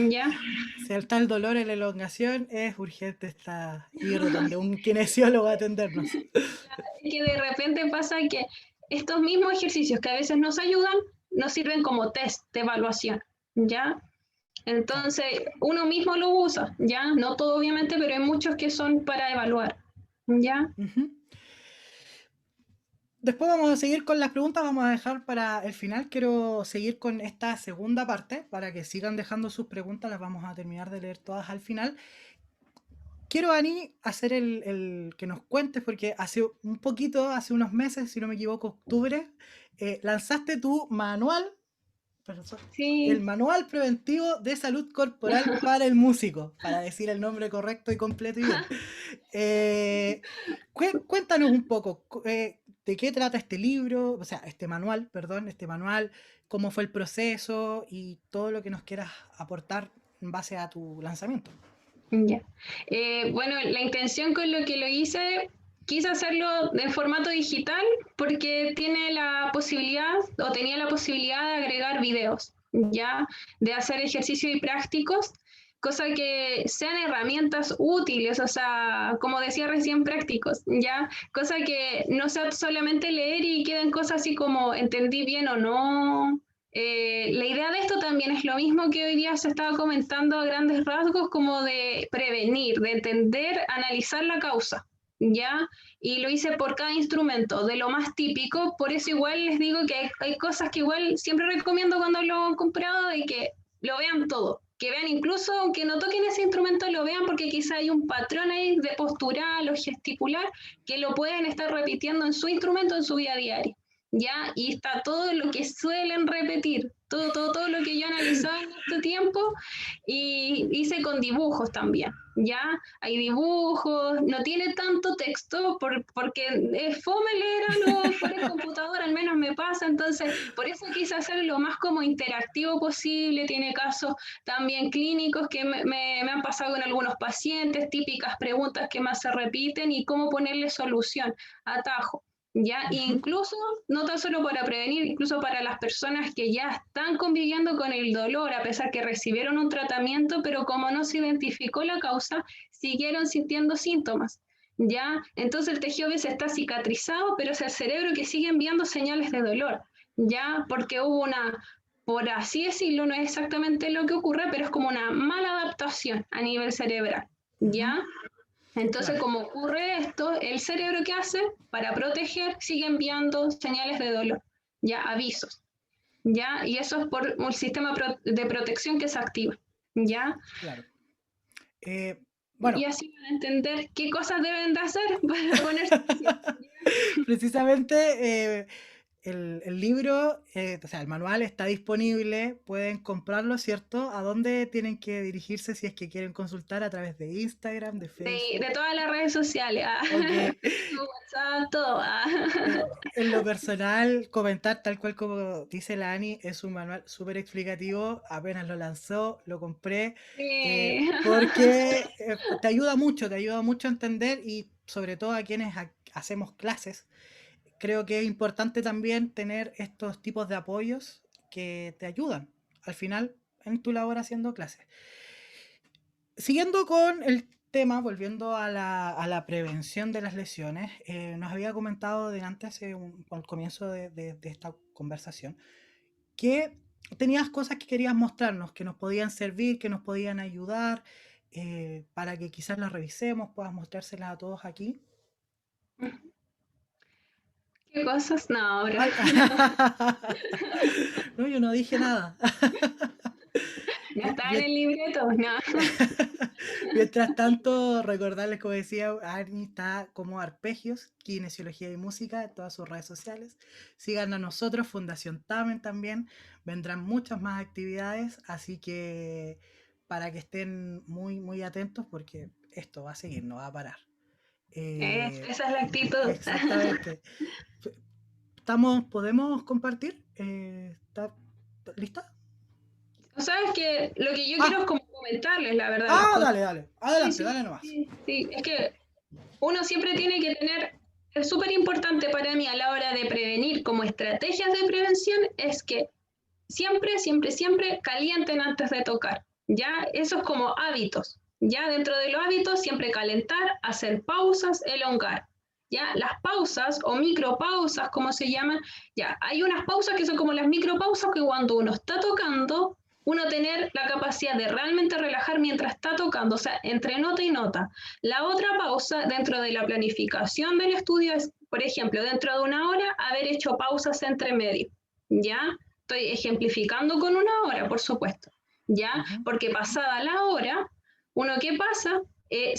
¿ya? Si está el dolor en la elongación, es urgente ir donde un kinesiólogo a atendernos. Que de repente pasa que estos mismos ejercicios que a veces nos ayudan, nos sirven como test de evaluación, ¿ya? Entonces, uno mismo lo usa, ¿ya? No todo obviamente, pero hay muchos que son para evaluar, ¿ya? Ujú. Después vamos a seguir con las preguntas, vamos a dejar para el final. Quiero seguir con esta segunda parte para que sigan dejando sus preguntas, las vamos a terminar de leer todas al final. Quiero, Ani, hacer el que nos cuentes, porque hace unos meses, si no me equivoco, octubre, lanzaste tu manual, el Sí, manual preventivo de salud corporal para el músico, para decir el nombre correcto y completo y bien. Cuéntanos un poco, de qué trata este libro, o sea, este manual, cómo fue el proceso y todo lo que nos quieras aportar en base a tu lanzamiento. ya. Bueno, la intención con lo que lo hice, quise hacerlo en formato digital porque tiene la posibilidad o tenía la posibilidad de agregar videos, ¿ya? De hacer ejercicios y prácticos, cosa que sean herramientas útiles, o sea, como decía recién, prácticos, ¿ya? Cosa que no sea solamente leer y queden cosas así como entendí bien o no. La idea de esto también es lo mismo que hoy día se estaba comentando a grandes rasgos, como de prevenir, de entender, analizar la causa, ¿ya? Y lo hice por cada instrumento, de lo más típico, por eso igual les digo que hay cosas que igual siempre recomiendo cuando lo han comprado, de que lo vean todo, que vean incluso, aunque no toquen ese instrumento, lo vean porque quizá hay un patrón ahí de postural o gesticular que lo pueden estar repitiendo en su instrumento en su vida diaria. ¿Ya? Y está todo lo que suelen repetir, todo lo que yo he analizado en este tiempo y hice con dibujos también, ¿ya? Hay dibujos, no tiene tanto texto porque es fome leer algo por el computador, al menos me pasa, entonces por eso quise hacerlo lo más como interactivo posible, tiene casos también clínicos que me han pasado con algunos pacientes, típicas preguntas que más se repiten y cómo ponerle solución, atajo. ya, Ujú. incluso no tan solo para prevenir, incluso para las personas que ya están conviviendo con el dolor, a pesar que recibieron un tratamiento, pero como no se identificó la causa, siguieron sintiendo síntomas. ¿Ya? Entonces el tejido a veces está cicatrizado, pero es el cerebro que sigue enviando señales de dolor, ¿ya? Porque hubo una, por así decirlo, no es exactamente lo que ocurre, pero es como una mala adaptación a nivel cerebral, Ujú. ¿ya? Entonces, Claro. como ocurre esto, el cerebro que hace para proteger sigue enviando señales de dolor, ya avisos, ya, y eso es por un sistema de protección que se activa, ya, Claro. Eh, y bueno, así van a entender qué cosas deben de hacer para ponerse así. precisamente el libro, o sea, el manual está disponible, pueden comprarlo, ¿cierto? ¿A dónde tienen que dirigirse si es que quieren consultar? ¿A través de Instagram, de Facebook? De todas las redes sociales, Ok. Facebook, WhatsApp, todo. En lo personal, comentar tal cual como dice la Ani, es un manual súper explicativo. Apenas lo lanzó, lo compré, Sí. porque te ayuda mucho a entender y sobre todo a quienes hacemos clases. Creo que es importante también tener estos tipos de apoyos que te ayudan al final en tu labor haciendo clases. Siguiendo con el tema, volviendo a la prevención de las lesiones, nos había comentado delante, al comienzo de esta conversación, que tenías cosas que querías mostrarnos, que nos podían servir, que nos podían ayudar, para que quizás las revisemos, puedas mostrárselas a todos aquí. ¿Qué cosas? No, bro. Ay, no, yo no dije nada. No está en Bien. el libreto, no. Mientras tanto, recordarles, como decía, Ani está como Arpegios, Kinesiología y Música, en todas sus redes sociales. Sigan a nosotros, Fundación Tamen también. Vendrán muchas más actividades, así que para que estén muy, muy atentos porque esto va a seguir, no va a parar. Esa es la actitud. Exactamente. ¿Podemos compartir? ¿Está lista? O sabes que lo que yo quiero Ah, es como comentarles la verdad las cosas. dale, dale. Sí, Adelante, sí, dale nomás. sí, sí. Es que uno siempre tiene que tener, es súper importante para mí a la hora de prevenir como estrategias de prevención, es que siempre, siempre, siempre calienten antes de tocar. Ya, eso es como hábitos. Ya, dentro de los hábitos, siempre calentar, hacer pausas, elongar. Ya, las pausas o micropausas, como se llaman, ya, hay unas pausas que son como las micropausas que cuando uno está tocando, uno tener la capacidad de realmente relajar mientras está tocando, o sea, entre nota y nota. La otra pausa dentro de la planificación del estudio es, por ejemplo, dentro de una hora, haber hecho pausas entre medio. ¿Ya? Estoy ejemplificando con una hora, por supuesto, ¿ya? Ujú. Porque pasada la hora, uno que pasa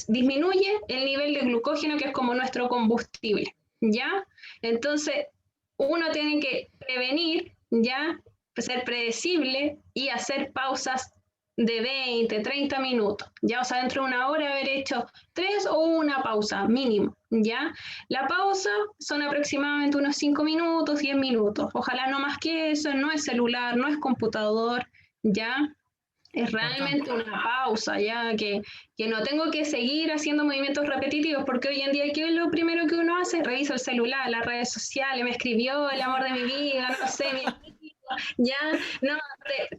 disminuye el nivel de glucógeno, que es como nuestro combustible, ¿ya? Entonces, uno tiene que prevenir, ¿ya? Ser predecible y hacer pausas de 20, 30 minutos, ¿ya? O sea, dentro de una hora haber hecho 3 o una pausa mínimo, ¿ya? La pausa son aproximadamente unos 5 minutos, 10 minutos. Ojalá no más que eso, no es celular, no es computador, ¿ya? Es realmente Importante. una pausa, ya que no tengo que seguir haciendo movimientos repetitivos, porque hoy en día, ¿qué es lo primero que uno hace? Revisa el celular, las redes sociales, me escribió el amor de mi vida, no sé, mi amigo, ya, no,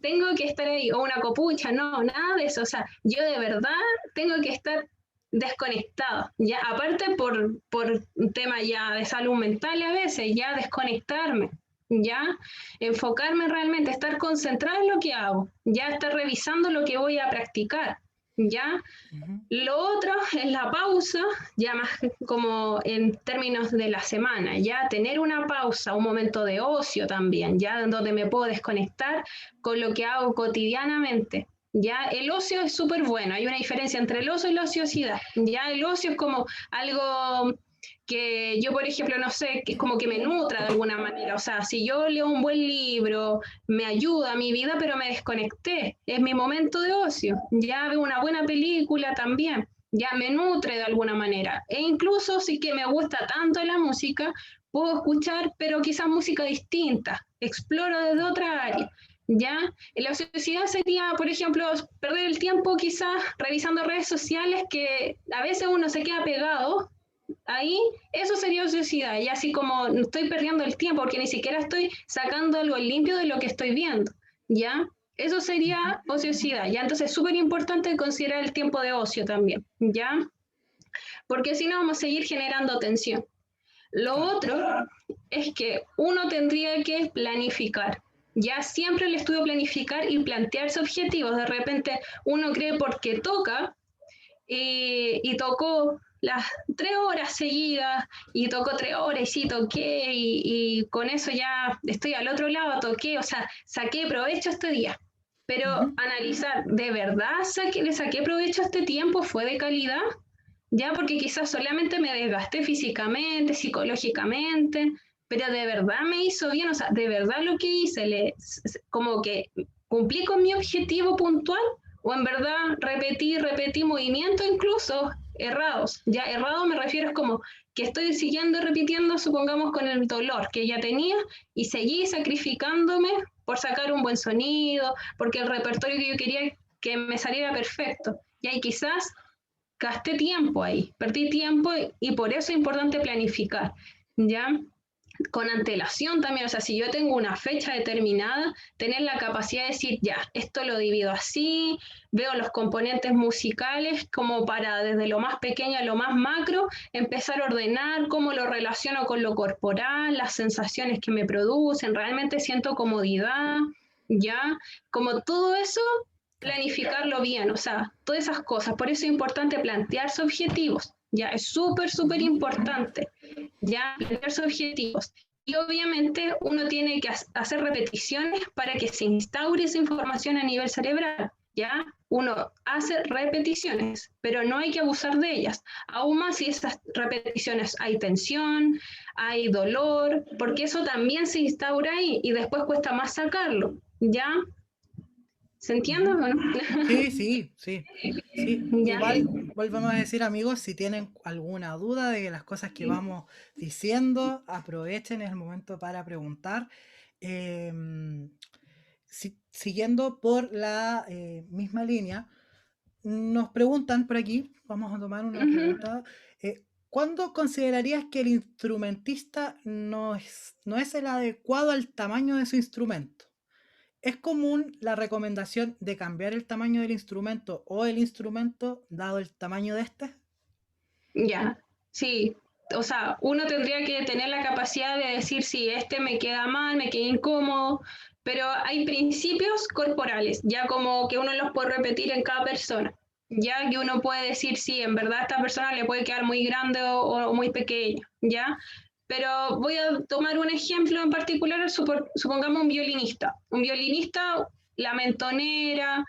tengo que estar ahí, o una copucha, no, nada de eso, o sea, yo de verdad tengo que estar desconectado, ya, aparte por un tema ya de salud mental a veces, ya desconectarme, ya, enfocarme realmente, estar concentrada en lo que hago, ya estar revisando lo que voy a practicar, ya. Ujú. Lo otro es la pausa, ya más como en términos de la semana, ya tener una pausa, un momento de ocio también, ya donde me puedo desconectar con lo que hago cotidianamente. Ya el ocio es súper bueno, hay una diferencia entre el ocio y la ociosidad. Ya el ocio es como algo que yo, por ejemplo, no sé, que es como que me nutra de alguna manera. O sea, si yo leo un buen libro, me ayuda a mi vida, pero me desconecté. Es mi momento de ocio. Ya veo una buena película también. Ya me nutre de alguna manera. E incluso si que me gusta tanto la música, puedo escuchar, pero quizás música distinta. Exploro desde otra área. ¿Ya? La ociosidad sería, por ejemplo, perder el tiempo quizás revisando redes sociales que a veces uno se queda pegado, Ahí eso sería ociosidad, y así como no estoy perdiendo el tiempo porque ni siquiera estoy sacando algo limpio de lo que estoy viendo, ¿ya? Eso sería ociosidad, ¿ya? Entonces es súper importante considerar el tiempo de ocio también, ¿ya? Porque si no vamos a seguir generando tensión. Lo otro es que uno tendría que planificar. Ya siempre el estudio planificar y plantearse objetivos. De repente uno cree porque toca y tocó las 3 horas seguidas y tocó 3 horas y sí toqué y con eso ya estoy al otro lado, toqué, o sea, saqué provecho este día. Pero analizar, ¿de verdad le saqué provecho a este tiempo? ¿Fue de calidad? Ya, porque quizás solamente me desgasté físicamente, psicológicamente, pero de verdad me hizo bien, o sea, de verdad lo que hice, como que cumplí con mi objetivo puntual, o en verdad repetí movimientos incluso errados. Ya errado me refiero es como que estoy siguiendo y repitiendo, supongamos, con el dolor que ya tenía, y seguí sacrificándome por sacar un buen sonido, porque el repertorio que yo quería que me saliera perfecto. Y ahí quizás gasté tiempo ahí, perdí tiempo y por eso es importante planificar, ¿ya? Con antelación también, o sea, si yo tengo una fecha determinada, tener la capacidad de decir, ya, esto lo divido así, veo los componentes musicales como para desde lo más pequeño a lo más macro, empezar a ordenar cómo lo relaciono con lo corporal, las sensaciones que me producen, realmente siento comodidad, ya, como todo eso planificarlo bien, o sea, todas esas cosas. Por eso es importante plantearse objetivos, ya es súper importante, ya plantearse objetivos. Y obviamente uno tiene que hacer repeticiones para que se instaure esa información a nivel cerebral, ya uno hace repeticiones, pero no hay que abusar de ellas. Aún más si esas repeticiones hay tensión, hay dolor, porque eso también se instaura ahí y después cuesta más sacarlo, ¿ya? ¿Se entiende o no? Sí, sí, sí, sí. Ya. Igual volvemos a decir, amigos, si tienen alguna duda de las cosas que vamos diciendo, aprovechen el momento para preguntar. Siguiendo por la misma línea, nos preguntan por aquí, vamos a tomar una pregunta. ¿Cuándo considerarías que el instrumentista no es el adecuado al tamaño de su instrumento? ¿Es común la recomendación de cambiar el tamaño del instrumento o el instrumento dado el tamaño de este? Ya, sí. O sea, uno tendría que tener la capacidad de decir si este me queda mal, me queda incómodo, pero hay principios corporales, ya como que uno los puede repetir en cada persona, ya que uno puede decir si en verdad a esta persona le puede quedar muy grande o muy pequeño, ya. Pero voy a tomar un ejemplo en particular, supongamos un violinista. Un violinista, la mentonera,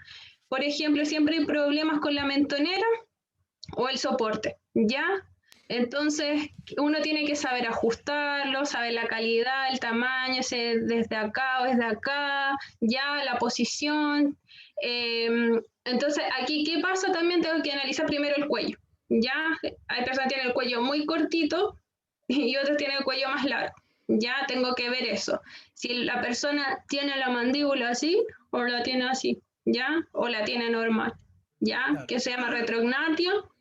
por ejemplo, siempre hay problemas con la mentonera o el soporte, ¿ya? Entonces, uno tiene que saber ajustarlo, saber la calidad, el tamaño, desde acá o desde acá, ya la posición. Entonces, aquí, ¿qué pasa? También tengo que analizar primero el cuello, ¿ya? Hay personas que tienen el cuello muy cortito y otros tienen el cuello más largo, ya tengo que ver eso. Si la persona tiene la mandíbula así o la tiene así, ¿ya? O la tiene normal, ¿ya? Claro. Que se llama retrognatio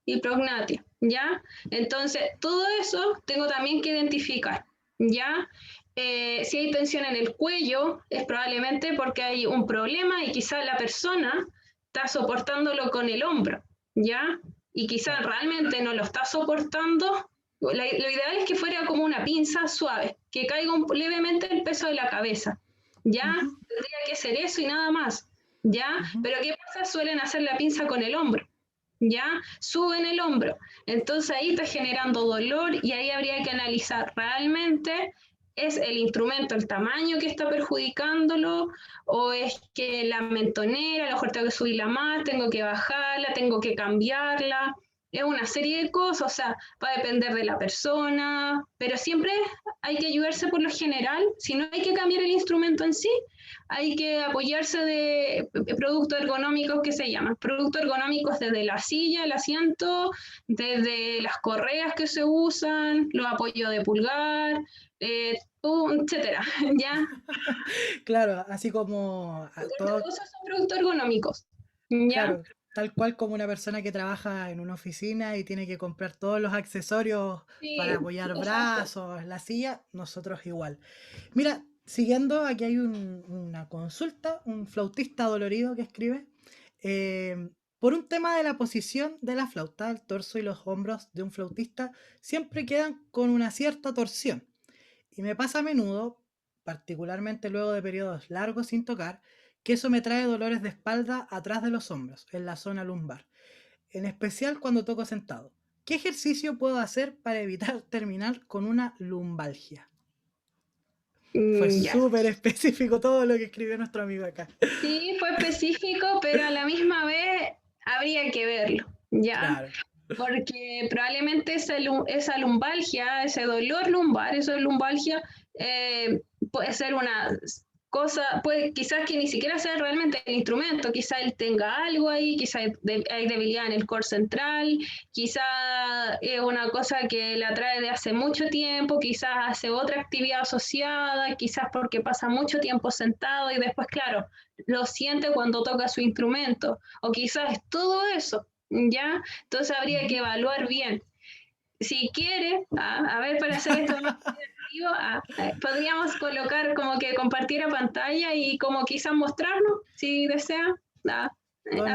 y prognatio, ¿ya? Entonces, todo eso tengo también que identificar, ¿ya? Si hay tensión en el cuello, es probablemente porque hay un problema y quizá la persona está soportándolo con el hombro, ¿ya? Y quizá realmente no lo está soportando. Lo ideal es que fuera como una pinza suave, que caiga levemente el peso de la cabeza, ¿ya? Tendría que ser eso y nada más, ¿ya? Pero ¿qué pasa? Suelen hacer la pinza con el hombro, ¿ya? Suben el hombro. Entonces ahí está generando dolor y ahí habría que analizar realmente es el instrumento, el tamaño que está perjudicándolo o es que la mentonera, a lo mejor tengo que subirla más, tengo que bajarla, tengo que cambiarla. Es una serie de cosas, o sea, va a depender de la persona, pero siempre hay que ayudarse por lo general. Si no hay que cambiar el instrumento en sí, hay que apoyarse de productos ergonómicos que se llaman. Productos ergonómicos desde la silla, el asiento, desde las correas que se usan, los apoyos de pulgar, etcétera, ¿ya? Claro, así como a todo, Todos esos son productos ergonómicos, ¿ya? claro, tal cual como una persona que trabaja en una oficina y tiene que comprar todos los accesorios para Sí, apoyar exacto. brazos, la silla, nosotros igual. Mira, siguiendo, aquí hay una consulta, un flautista dolorido que escribe. Por un tema de la posición de la flauta, el torso y los hombros de un flautista siempre quedan con una cierta torsión. Y me pasa a menudo, particularmente luego de periodos largos sin tocar, que eso me trae dolores de espalda atrás de los hombros, en la zona lumbar, en especial cuando toco sentado. ¿Qué ejercicio puedo hacer para evitar terminar con una lumbalgia? Fue Ya. súper específico todo lo que escribió nuestro amigo acá. Sí, fue específico, pero a la misma vez habría que verlo, ¿ya? Claro. Porque probablemente esa lumbalgia, ese dolor lumbar, eso es lumbalgia, puede ser una cosa, puede quizás que ni siquiera sea realmente el instrumento, quizás él tenga algo ahí, quizás hay debilidad en el core central, quizás es una cosa que la trae de hace mucho tiempo, quizás hace otra actividad asociada, quizás porque pasa mucho tiempo sentado y después, claro, lo siente cuando toca su instrumento, o quizás es todo eso, ¿ya? Entonces habría que evaluar bien. Si quiere, a ver, para hacer esto más interactivo, podríamos colocar como que compartiera pantalla y como quizás mostrarnos, si desea. A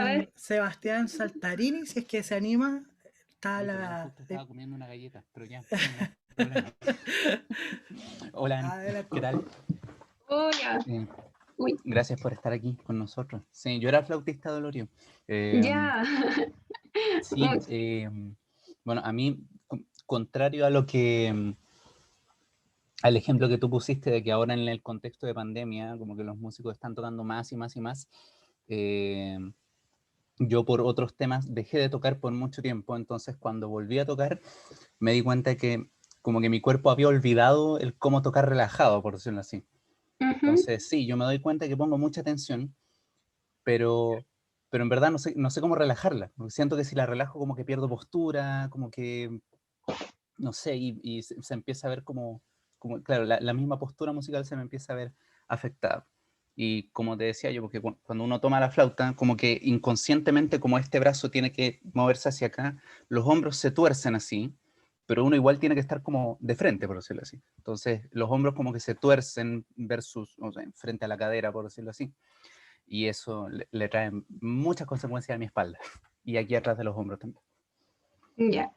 ver, Don Sebastián Saltarini, si es que se anima, está Ay, perdón, la... justo estaba comiendo una galleta, pero ya, no hay problema. Hola, Ani, ¿qué Adelante. tal? oh, ya, Eh, uy, gracias por estar aquí con nosotros. Sí, yo era flautista dolorido. ya. Sí, bueno, a mí, contrario a lo que, al ejemplo que tú pusiste de que ahora en el contexto de pandemia, como que los músicos están tocando más y más y más, eh, yo por otros temas dejé de tocar por mucho tiempo, entonces cuando volví a tocar me di cuenta que como que mi cuerpo había olvidado el cómo tocar relajado, por decirlo así. Ujú. Entonces sí, yo me doy cuenta que pongo mucha tensión, pero, pero en verdad no sé cómo relajarla, porque siento que si la relajo como que pierdo postura, como que, no sé, y se empieza a ver como claro, la misma postura musical se me empieza a ver afectada. Y como te decía yo, porque cuando uno toma la flauta, como que inconscientemente, como este brazo tiene que moverse hacia acá, los hombros se tuercen así, pero uno igual tiene que estar como de frente, por decirlo así. Entonces, los hombros como que se tuercen versus, o sea, frente a la cadera, por decirlo así, y eso le trae muchas consecuencias a mi espalda y aquí atrás de los hombros también. Ya.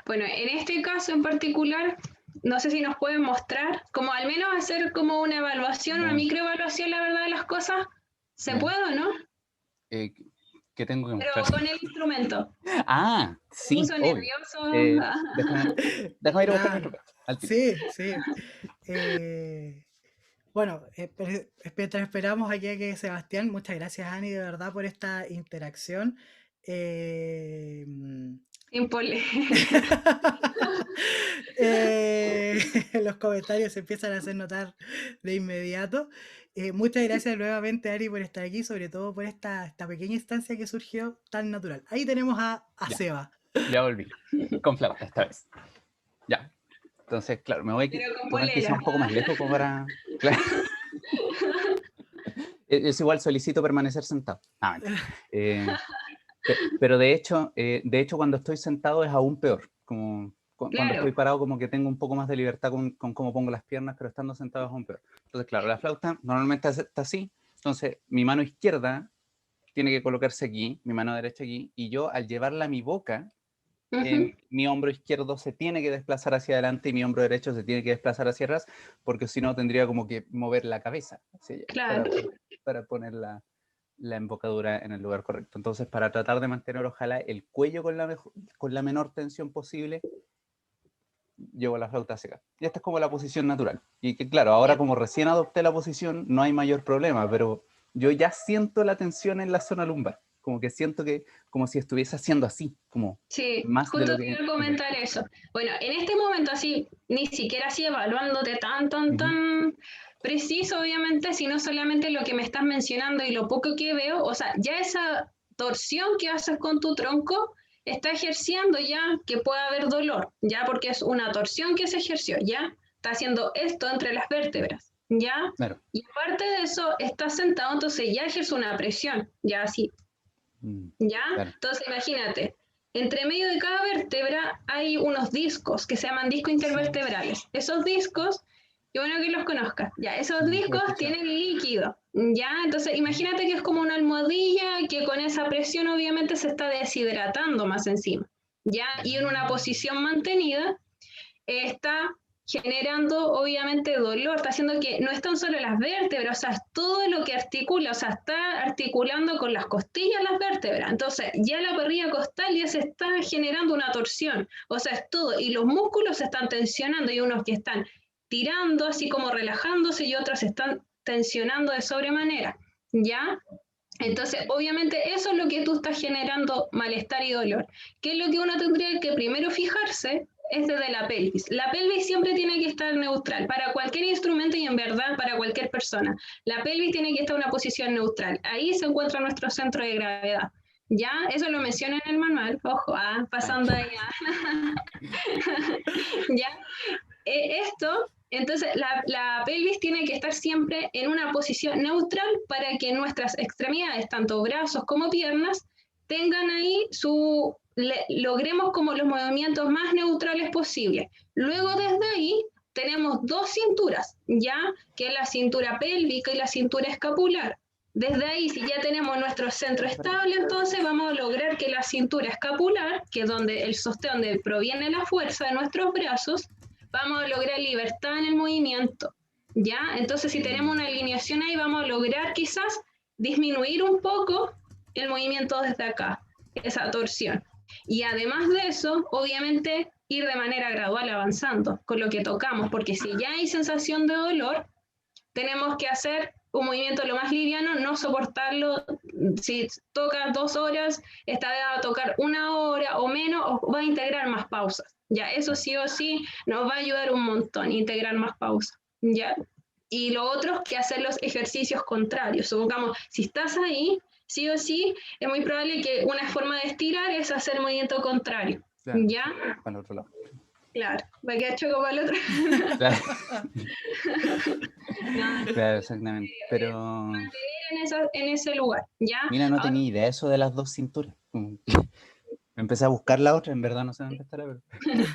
Bueno, en este caso en particular, no sé si nos pueden mostrar, como al menos hacer como una evaluación, una Ya, microevaluación, la verdad de las cosas. ¿Se ya. puede o no? Eh, ¿Qué tengo que Pero mostrar? con el instrumento. Ah, Se sí, puso obvio. nervioso. Déjame ir a buscar mi Ya, troca, al tiro. sí, sí. Bueno, mientras esperamos aquí a que Sebastián, muchas gracias Ani de verdad por esta interacción. Eh, Sin pole. eh, los comentarios se empiezan a hacer notar de inmediato. Muchas gracias nuevamente Ari por estar aquí, sobre todo por esta pequeña instancia que surgió tan natural. Ahí tenemos a Ya, Seba. ya volví. Con flauta esta vez. Ya. Entonces, claro, me voy a Pero con tomar quizá polera. un poco más lejos como para... Claro, es igual, solicito permanecer sentado. Ah, mentira. Eh, pero de hecho, cuando estoy sentado es aún peor. Como cuando estoy Claro. parado, como que tengo un poco más de libertad con cómo pongo las piernas, pero estando sentado es aún peor. Entonces, claro, la flauta normalmente está así. Entonces, mi mano izquierda tiene que colocarse aquí, mi mano derecha aquí, y yo al llevarla a mi boca, Ujú. mi hombro izquierdo se tiene que desplazar hacia adelante y mi hombro derecho se tiene que desplazar hacia atrás, porque si no tendría como que mover la cabeza hacia allá Claro. para poner la embocadura en el lugar correcto. Entonces, para tratar de mantener, ojalá, el cuello con la menor tensión posible, llevo la flauta hacia acá. Y esta es como la posición natural. Y que claro, ahora Ya. como recién adopté la posición, no hay mayor problema, pero yo ya siento la tensión en la zona lumbar. Como que siento que, como si estuviese haciendo así, como Sí, más de justo lo te que... iba a comentar eso. Bueno, en este momento así, ni siquiera así evaluándote Ujú. tan preciso, obviamente, sino solamente lo que me estás mencionando y lo poco que veo, o sea, ya esa torsión que haces con tu tronco está ejerciendo ya que puede haber dolor, ya porque es una torsión que se ejerció, ya está haciendo esto entre las vértebras, ya, Claro. y aparte de eso, estás sentado, entonces ya ejerce una presión, ya así, ¿Ya? Claro. Entonces imagínate, entre medio de cada vértebra hay unos discos que se llaman discos intervertebrales. Esos discos, qué bueno que los conozcas, ya, esos Sí, discos escuchado. tienen líquido, ¿ya? Entonces imagínate que es como una almohadilla que con esa presión obviamente se está deshidratando más encima, ¿ya? Y en una posición mantenida está generando obviamente dolor, está haciendo que no están solo las vértebras, o sea, es todo lo que articula, o sea, está articulando con las costillas las vértebras, entonces ya la parrilla costal ya se está generando una torsión, o sea, es todo, y los músculos se están tensionando, y unos que están tirando, así como relajándose, y otros se están tensionando de sobremanera, ¿ya? Entonces, obviamente, eso es lo que tú estás generando malestar y dolor. ¿Qué es lo que uno tendría que primero fijarse? Es desde la pelvis. La pelvis siempre tiene que estar neutral para cualquier instrumento y en verdad para cualquier persona. La pelvis tiene que estar en una posición neutral. Ahí se encuentra nuestro centro de gravedad. Ya, eso lo menciona en el manual. Ojo, pasando ahí. Ya, esto, entonces la pelvis tiene que estar siempre en una posición neutral para que nuestras extremidades, tanto brazos como piernas, tengan ahí logremos como los movimientos más neutrales posibles. Luego desde ahí tenemos dos cinturas, ya que es la cintura pélvica y la cintura escapular. Desde ahí, si ya tenemos nuestro centro estable, entonces vamos a lograr que la cintura escapular, que es donde el sostén, donde proviene la fuerza de nuestros brazos, vamos a lograr libertad en el movimiento, ¿ya? Entonces, si tenemos una alineación ahí, vamos a lograr quizás disminuir un poco el movimiento desde acá, esa torsión. Y además de eso, obviamente, ir de manera gradual avanzando con lo que tocamos, porque si ya hay sensación de dolor, tenemos que hacer un movimiento lo más liviano, no soportarlo. Si tocas 2 horas, esta vez va a tocar 1 hora o menos, o va a integrar más pausas. Ya, eso sí o sí nos va a ayudar un montón, integrar más pausas. Ya. Y lo otro es que hacer los ejercicios contrarios. Supongamos, si estás ahí, sí o sí, es muy probable que una forma de estirar es hacer movimiento contrario. Claro, ¿Ya? para el otro lado. Claro, va a quedar choco para el otro. Claro, No, claro, exactamente. Pero, en ese lugar, ¿ya? mira, no Ahora, tenía idea eso de las dos cinturas. Empecé a buscar la otra, en verdad no sé dónde estará, pero...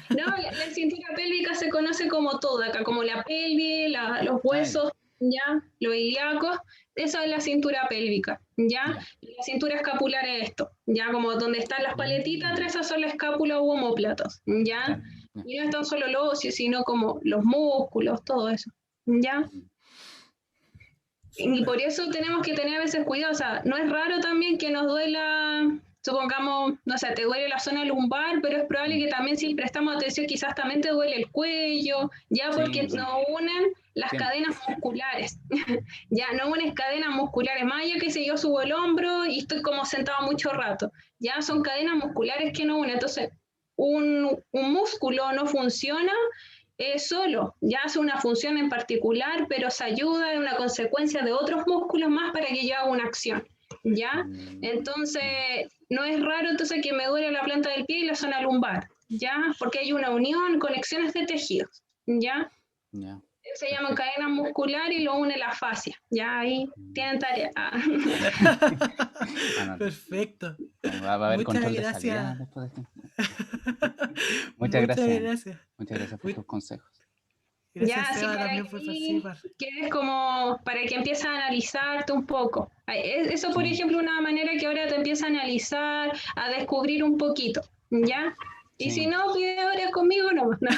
no, la cintura pélvica se conoce como toda acá, como la pelvis, los huesos, ¿ya? Los ilíacos, esa es la cintura pélvica, ¿ya? Ya. La cintura escapular es esto, ¿ya? Como donde están las paletitas, atrás esas son la escápula u omóplatos, ¿ya? Claro, ya. Y no es tan solo los óseos, sino como los músculos, todo eso, ¿ya? Y por eso tenemos que tener a veces cuidado, o sea, no es raro también que nos duela, supongamos, no sé, te duele la zona lumbar, pero es probable que también si prestamos atención quizás también te duele el cuello, ya porque Sí, nos unen las siempre. cadenas musculares, ya no unen cadenas musculares, más allá que si yo subo el hombro y estoy como sentado mucho rato, ya son cadenas musculares que nos unen, entonces un músculo no funciona solo, ya hace una función en particular, pero se ayuda en una consecuencia de otros músculos más para que yo haga una acción, ¿ya? Entonces, no es raro entonces que me duele la planta del pie y la zona lumbar, ¿ya? Porque hay una unión, conexiones de tejidos, ¿ya? Ya. Se llama cadena muscular y lo une la fascia, ¿ya? Ahí tienen tarea. Perfecto. Va a haber Muchas control de gracias. salida después de esto. Muchas gracias. gracias. Muchas gracias por tus consejos. Gracias, Ya, así Seba, para también por participar. que es como para que empieces a analizarte un poco. Eso, por Sí. ejemplo, una manera que ahora te empieza a analizar, a descubrir un poquito, ¿ya? Y Sí. si no, pide ahora conmigo nomás. No.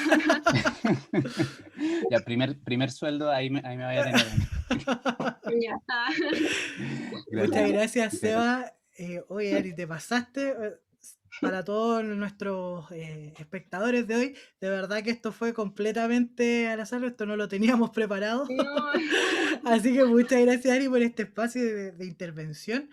Ya, primer sueldo, ahí me vaya a tener. Ya. Muchas gracias, Muchas Seba. Oye, Ari, te pasaste. Para todos nuestros espectadores de hoy, de verdad que esto fue completamente al azar, esto no lo teníamos preparado. No. Así que muchas gracias, Ari, por este espacio de intervención.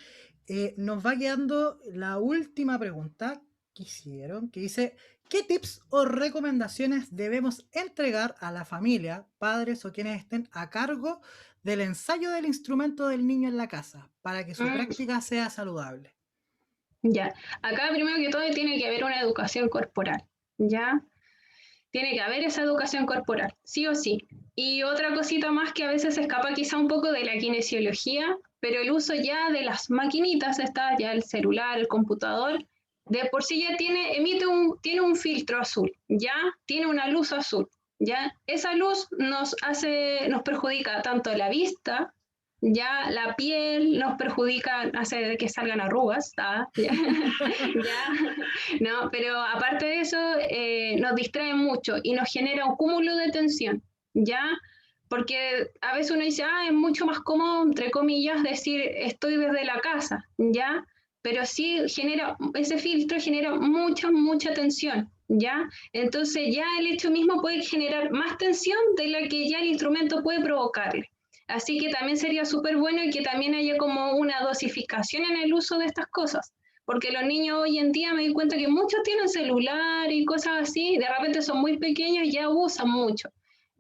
Nos va quedando la última pregunta que hicieron, que dice, ¿qué tips o recomendaciones debemos entregar a la familia, padres o quienes estén a cargo del ensayo del instrumento del niño en la casa, para que su práctica sea saludable? Ya, acá primero que todo tiene que haber una educación corporal, ¿ya? Tiene que haber esa educación corporal, sí o sí. Y otra cosita más que a veces se escapa quizá un poco de la kinesiología, pero el uso ya de las maquinitas, está ya el celular, el computador, de por sí ya tiene un filtro azul, ya tiene una luz azul, ya esa luz nos perjudica tanto la vista, ya la piel nos perjudica, hace que salgan arrugas, ¿ya? ¿Ya? No, pero aparte de eso, nos distrae mucho y nos genera un cúmulo de tensión, ¿ya? Porque a veces uno dice, es mucho más cómodo, entre comillas, decir estoy desde la casa, ¿ya? Pero sí ese filtro genera mucha tensión, ¿ya? Entonces ya el hecho mismo puede generar más tensión de la que ya el instrumento puede provocarle. Así que también sería súper bueno y que también haya como una dosificación en el uso de estas cosas. Porque los niños hoy en día me di cuenta que muchos tienen celular y cosas así, de repente son muy pequeños y ya usan mucho.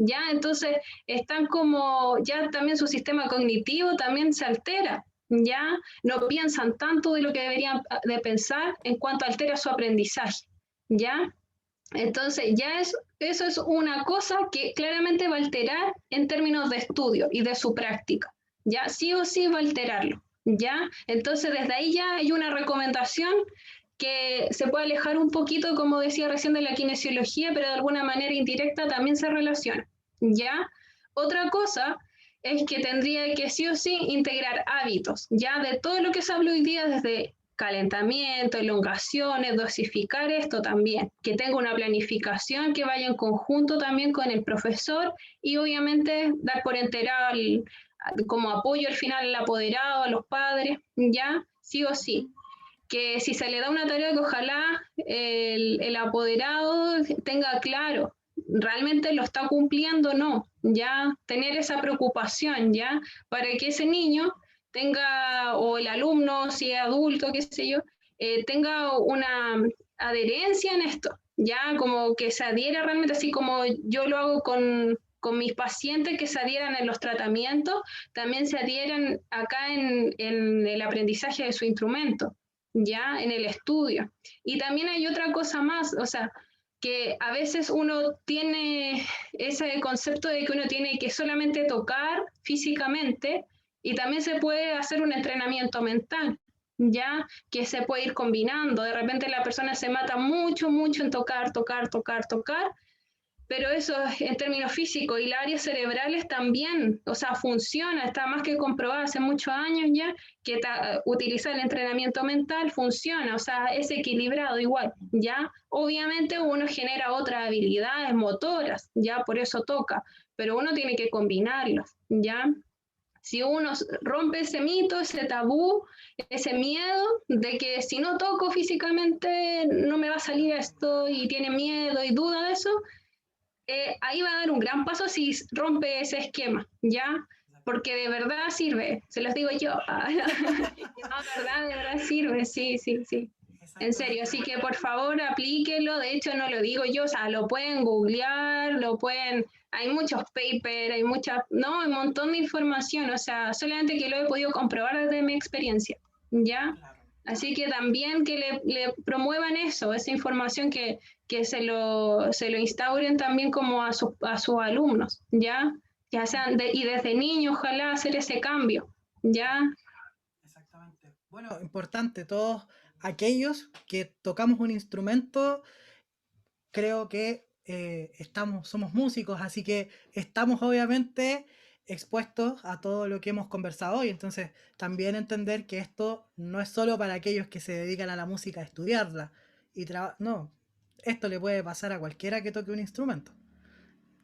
Ya, entonces están como, ya también su sistema cognitivo también se altera, ya no piensan tanto de lo que deberían de pensar en cuanto altera su aprendizaje, ya. Entonces eso es una cosa que claramente va a alterar en términos de estudio y de su práctica, ya sí o sí va a alterarlo, ya. Entonces desde ahí ya hay una recomendación que se puede alejar un poquito, como decía recién, de la kinesiología, pero de alguna manera indirecta también se relaciona, ¿ya? Otra cosa es que tendría que sí o sí integrar hábitos, ya de todo lo que se habla hoy día, desde calentamiento, elongaciones, dosificar esto también, que tenga una planificación que vaya en conjunto también con el profesor y obviamente dar por enterado como apoyo al final al apoderado, a los padres, ya, sí o sí. Que si se le da una tarea, que ojalá el apoderado tenga claro, realmente lo está cumpliendo o no, ya tener esa preocupación, ya, para que ese niño tenga, o el alumno, si es adulto, qué sé yo, tenga una adherencia en esto, ya, como que se adhiera realmente, así como yo lo hago con mis pacientes, que se adhieran en los tratamientos, también se adhieran acá en el aprendizaje de su instrumento, ya en el estudio. Y también hay otra cosa más, o sea, que a veces uno tiene ese concepto de que uno tiene que solamente tocar físicamente y también se puede hacer un entrenamiento mental, ya que se puede ir combinando. De repente la persona se mata mucho en tocar, pero eso en términos físicos y las áreas cerebrales también, o sea, funciona, está más que comprobado hace muchos años ya que utilizar el entrenamiento mental funciona, o sea, es equilibrado igual, ya. Obviamente uno genera otras habilidades motoras, ya por eso toca, pero uno tiene que combinarlos, ya. Si uno rompe ese mito, ese tabú, ese miedo de que si no toco físicamente no me va a salir esto y tiene miedo y duda de eso, ahí va a dar un gran paso si rompe ese esquema, ¿ya? Porque de verdad sirve, se los digo yo. No, de verdad sirve, sí. En serio, así que por favor aplíquenlo, de hecho no lo digo yo, o sea, lo pueden googlear, hay muchos papers, hay un montón de información, o sea, solamente que lo he podido comprobar desde mi experiencia, ¿ya? Así que también que le promuevan eso, esa información que se lo instauren también como a sus alumnos, ¿ya? Ya sean y desde niños, ojalá hacer ese cambio, ¿ya? Exactamente. Bueno, importante, todos aquellos que tocamos un instrumento, creo que somos músicos, así que estamos obviamente expuestos a todo lo que hemos conversado hoy. Entonces, también entender que esto no es solo para aquellos que se dedican a la música a estudiarla. No, esto le puede pasar a cualquiera que toque un instrumento.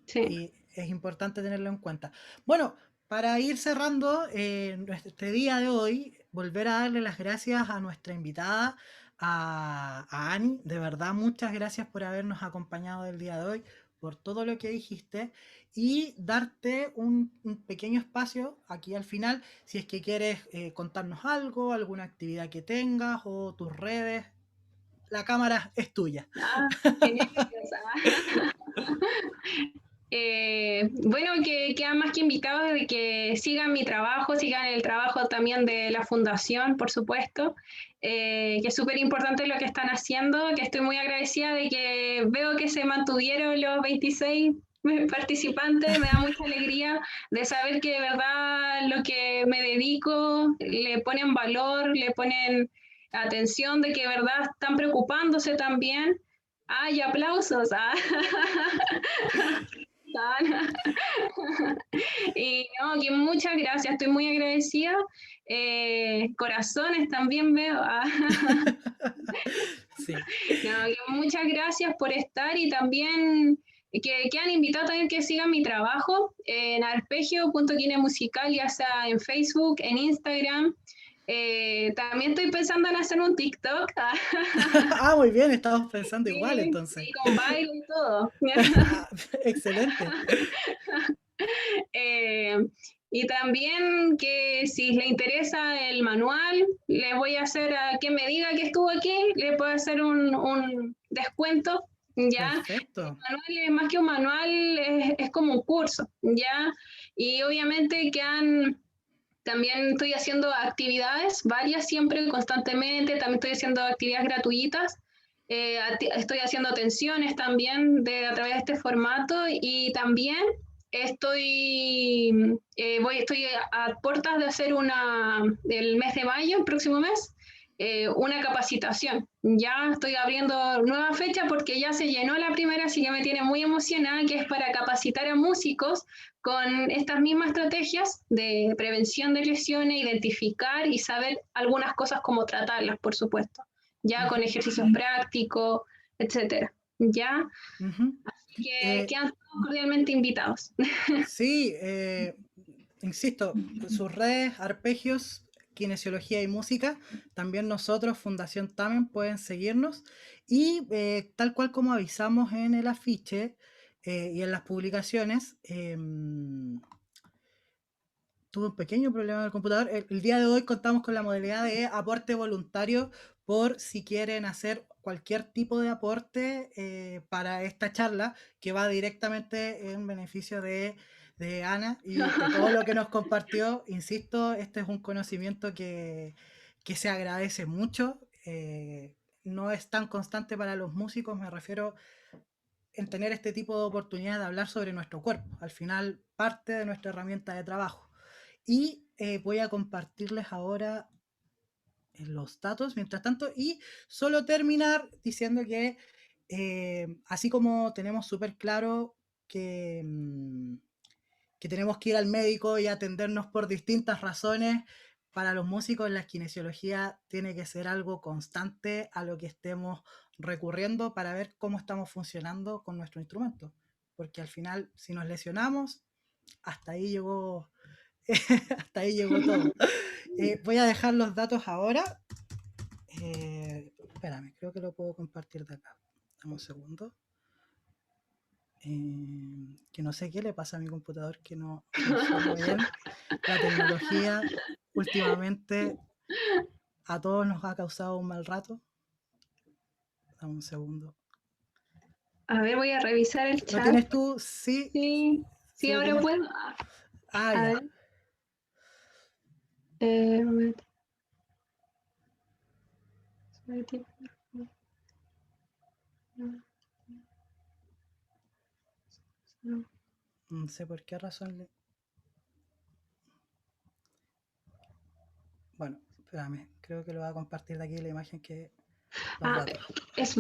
Sí. Y es importante tenerlo en cuenta. Bueno, para ir cerrando este día de hoy, volver a darle las gracias a nuestra invitada, a Ani. De verdad, muchas gracias por habernos acompañado el día de hoy, por todo lo que dijiste, y darte un pequeño espacio aquí al final, si es que quieres contarnos algo, alguna actividad que tengas o tus redes. La cámara es tuya. Genial. Bueno, que quedan más que invitados de que sigan mi trabajo, sigan el trabajo también de la fundación, por supuesto, que es súper importante lo que están haciendo, que estoy muy agradecida de que veo que se mantuvieron los 26 participante, me da mucha alegría de saber que de verdad lo que me dedico le ponen valor, le ponen atención, de que de verdad están preocupándose también. ¡Ay, aplausos! Ah. Y no, que muchas gracias, estoy muy agradecida. Corazones también veo. Ah. Sí. No, que muchas gracias por estar y también que han invitado también que sigan mi trabajo en arpegio.kinemusical, ya sea en Facebook, en Instagram. También estoy pensando en hacer un TikTok. Ah, muy bien, estamos pensando igual Sí, entonces. sí, con baile y todo. Excelente. Eh, y también que si le interesa el manual, le voy a hacer a quien me diga que estuvo aquí, le puedo hacer un descuento, ¿ya? El Perfecto. manual es más que un manual, es como un curso, ¿ya? Y obviamente también estoy haciendo actividades, varias siempre, constantemente, también estoy haciendo actividades gratuitas. Estoy haciendo atenciones también a través de este formato y también estoy a puertas de hacer el mes de mayo, el próximo mes, una capacitación. Ya estoy abriendo nueva fecha porque ya se llenó la primera, así que me tiene muy emocionada, que es para capacitar a músicos con estas mismas estrategias de prevención de lesiones, identificar y saber algunas cosas como tratarlas, por supuesto, ya con ejercicios prácticos, etcétera. Ya, Ujú. así que Eh, quedan todos cordialmente invitados. sí, insisto, sus redes, arpegios, kinesiología y música, también nosotros, Fundación Tamen, pueden seguirnos y tal cual como avisamos en el afiche y en las publicaciones, tuve un pequeño problema en el computador. El día de hoy contamos con la modalidad de aporte voluntario por si quieren hacer cualquier tipo de aporte para esta charla que va directamente en beneficio de Ana y de todo lo que nos compartió. Insisto, este es un conocimiento que se agradece mucho. No es tan constante para los músicos, me refiero en tener este tipo de oportunidad de hablar sobre nuestro cuerpo. Al final, parte de nuestra herramienta de trabajo. Y voy a compartirles ahora los datos mientras tanto y solo terminar diciendo que así como tenemos súper claro que tenemos que ir al médico y atendernos por distintas razones, para los músicos la kinesiología tiene que ser algo constante a lo que estemos recurriendo para ver cómo estamos funcionando con nuestro instrumento, porque al final si nos lesionamos, hasta ahí llegó hasta ahí llegó todo. Voy a dejar los datos ahora. Espérame, creo que lo puedo compartir de acá. Dame un segundo. Que no sé qué le pasa a mi computador que no funciona bien. La tecnología últimamente a todos nos ha causado un mal rato. Dame un segundo. A ver, voy a revisar el ¿Lo chat. tienes tú? Sí. Sí, sí, ¿Sí lo ahora tienes? puedo. Ah, A ya. ver. Un momento. No sé por qué razón le... Bueno, espérame. Creo que lo voy a compartir de aquí la imagen que... Los Ah, datos.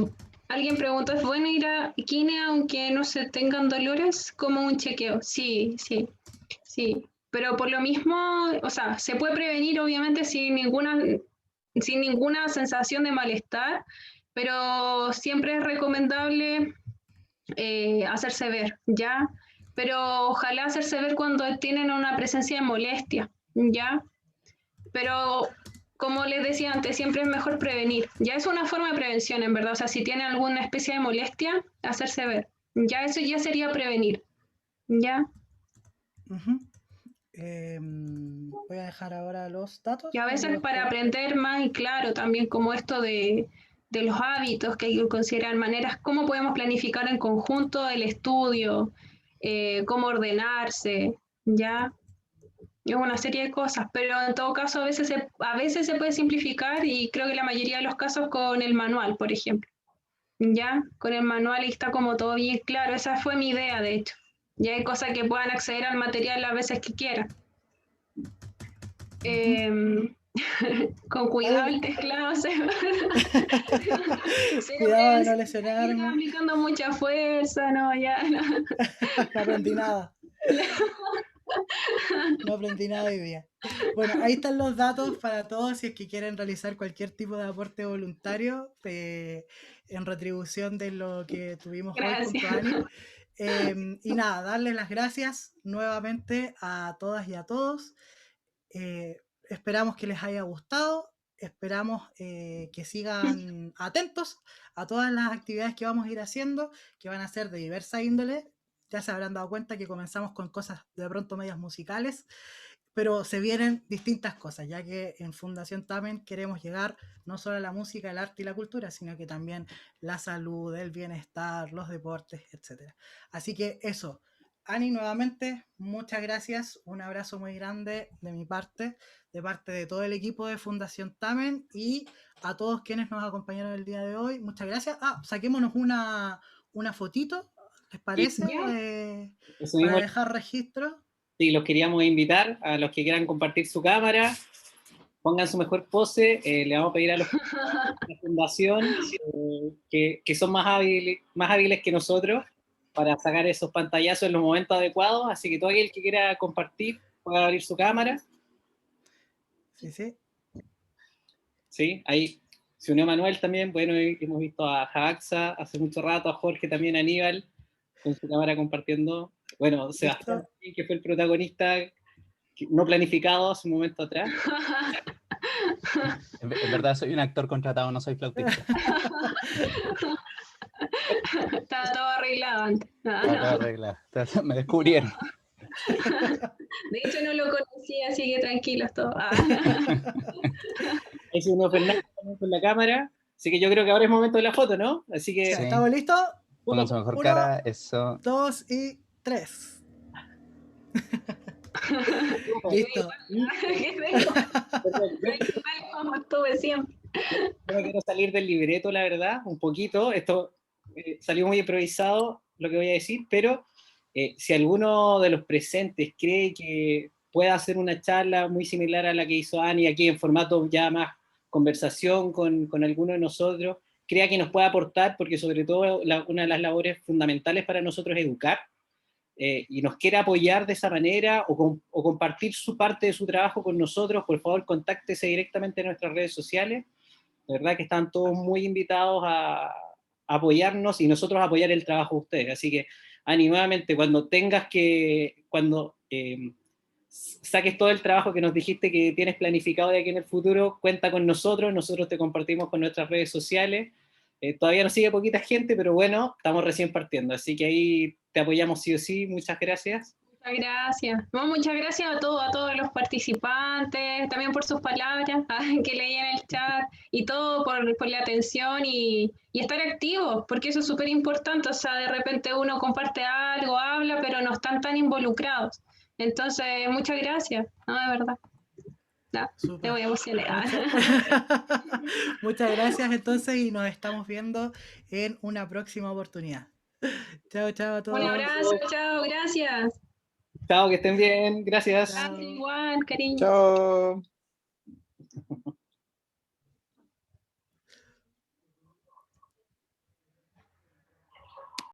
alguien preguntó, ¿es bueno ir a kine aunque no se tengan dolores? Como un chequeo. Sí, sí, sí. Pero por lo mismo, o sea, se puede prevenir obviamente sin ninguna sensación de malestar, pero siempre es recomendable hacerse ver, ¿ya? Pero ojalá hacerse ver cuando tienen una presencia de molestia, ¿ya? Pero como les decía antes, siempre es mejor prevenir. Ya es una forma de prevención, en verdad. O sea, si tiene alguna especie de molestia, hacerse ver. Ya eso ya sería prevenir. ¿Ya? Uh-huh. Voy a dejar ahora los datos Y a donde veces los para pueden... aprender más y claro, también como esto de los hábitos que hay que considerar, maneras, cómo podemos planificar en conjunto el estudio, cómo ordenarse, ¿ya? Es una serie de cosas, pero en todo caso a veces se puede simplificar y creo que la mayoría de los casos con el manual, por ejemplo. Ya, con el manual está como todo bien claro. Esa fue mi idea, de hecho. y hay cosas que puedan acceder al material las veces que quieran. Con cuidado el teclado Cuidado de no Está lesionarme. aplicando mucha fuerza, no, ya. No. No aprendí nada. No aprendí nada hoy día. Bueno, ahí están los datos para todos si es que quieren realizar cualquier tipo de aporte voluntario en retribución de lo que tuvimos hoy junto a Ani. Y nada, darles las gracias nuevamente a todas y a todos. Esperamos que les haya gustado. Esperamos que sigan atentos a todas las actividades que vamos a ir haciendo, que van a ser de diversa índole. Ya se habrán dado cuenta que comenzamos con cosas de pronto medias musicales, pero se vienen distintas cosas, ya que en Fundación Tamen queremos llegar no solo a la música, el arte y la cultura, sino que también la salud, el bienestar, los deportes, etc. Así que eso. Ani, nuevamente, muchas gracias. Un abrazo muy grande de mi parte, de parte de todo el equipo de Fundación Tamen y a todos quienes nos acompañaron el día de hoy. Muchas gracias. Saquémonos una fotito, ¿les parece? Para dejar registro. Sí, los queríamos invitar a los que quieran compartir su cámara, pongan su mejor pose, le vamos a pedir a los de la fundación que son más hábiles que nosotros para sacar esos pantallazos en los momentos adecuados, así que todo aquel que quiera compartir puede abrir su cámara. Sí, sí. Sí, ahí se unió Manuel también, bueno, hemos visto a Jaxa hace mucho rato, a Jorge también, a Aníbal, con su cámara compartiendo. Bueno, Sebastián, que fue el protagonista no planificado hace un momento atrás. En verdad soy un actor contratado, no soy flautista. Estaba todo arreglado antes. Estaba todo arreglado. Me descubrieron. De hecho no lo conocía, así que tranquilos todos. Es uno Fernando con la cámara, así que yo creo que ahora es momento de la foto, ¿no? Así que... Sí. ¿Estamos listos? Pongan su mejor cara, eso. 2 y 3. Listo. Como estuve siempre. No quiero salir del libreto, la verdad, un poquito. Esto salió muy improvisado, lo que voy a decir, pero si alguno de los presentes cree que pueda hacer una charla muy similar a la que hizo Ani aquí en formato ya más conversación con alguno de nosotros, crea que nos puede aportar, porque sobre todo una de las labores fundamentales para nosotros es educar, y nos quiere apoyar de esa manera o compartir su parte de su trabajo con nosotros, por favor contáctese directamente en nuestras redes sociales. De verdad que están todos muy invitados a apoyarnos y nosotros a apoyar el trabajo de ustedes. Así que, Ani, nuevamente, cuando saques todo el trabajo que nos dijiste que tienes planificado de aquí en el futuro, cuenta con nosotros te compartimos con nuestras redes sociales. Todavía nos sigue poquita gente, pero bueno, estamos recién partiendo, así que ahí te apoyamos sí o sí. Muchas gracias. Muchas gracias. No, muchas gracias a todos los participantes, también por sus palabras que leí en el chat y todo por la atención y estar activos, porque eso es súper importante. O sea, de repente uno comparte algo, habla, pero no están tan involucrados. Entonces, muchas gracias, no, de verdad. No, te voy a emocionar. Muchas gracias entonces y nos estamos viendo en una próxima oportunidad. Chao, chao a todos. Un abrazo, chao, gracias. Chao, que estén bien, gracias. Gracias igual, cariño. Chao.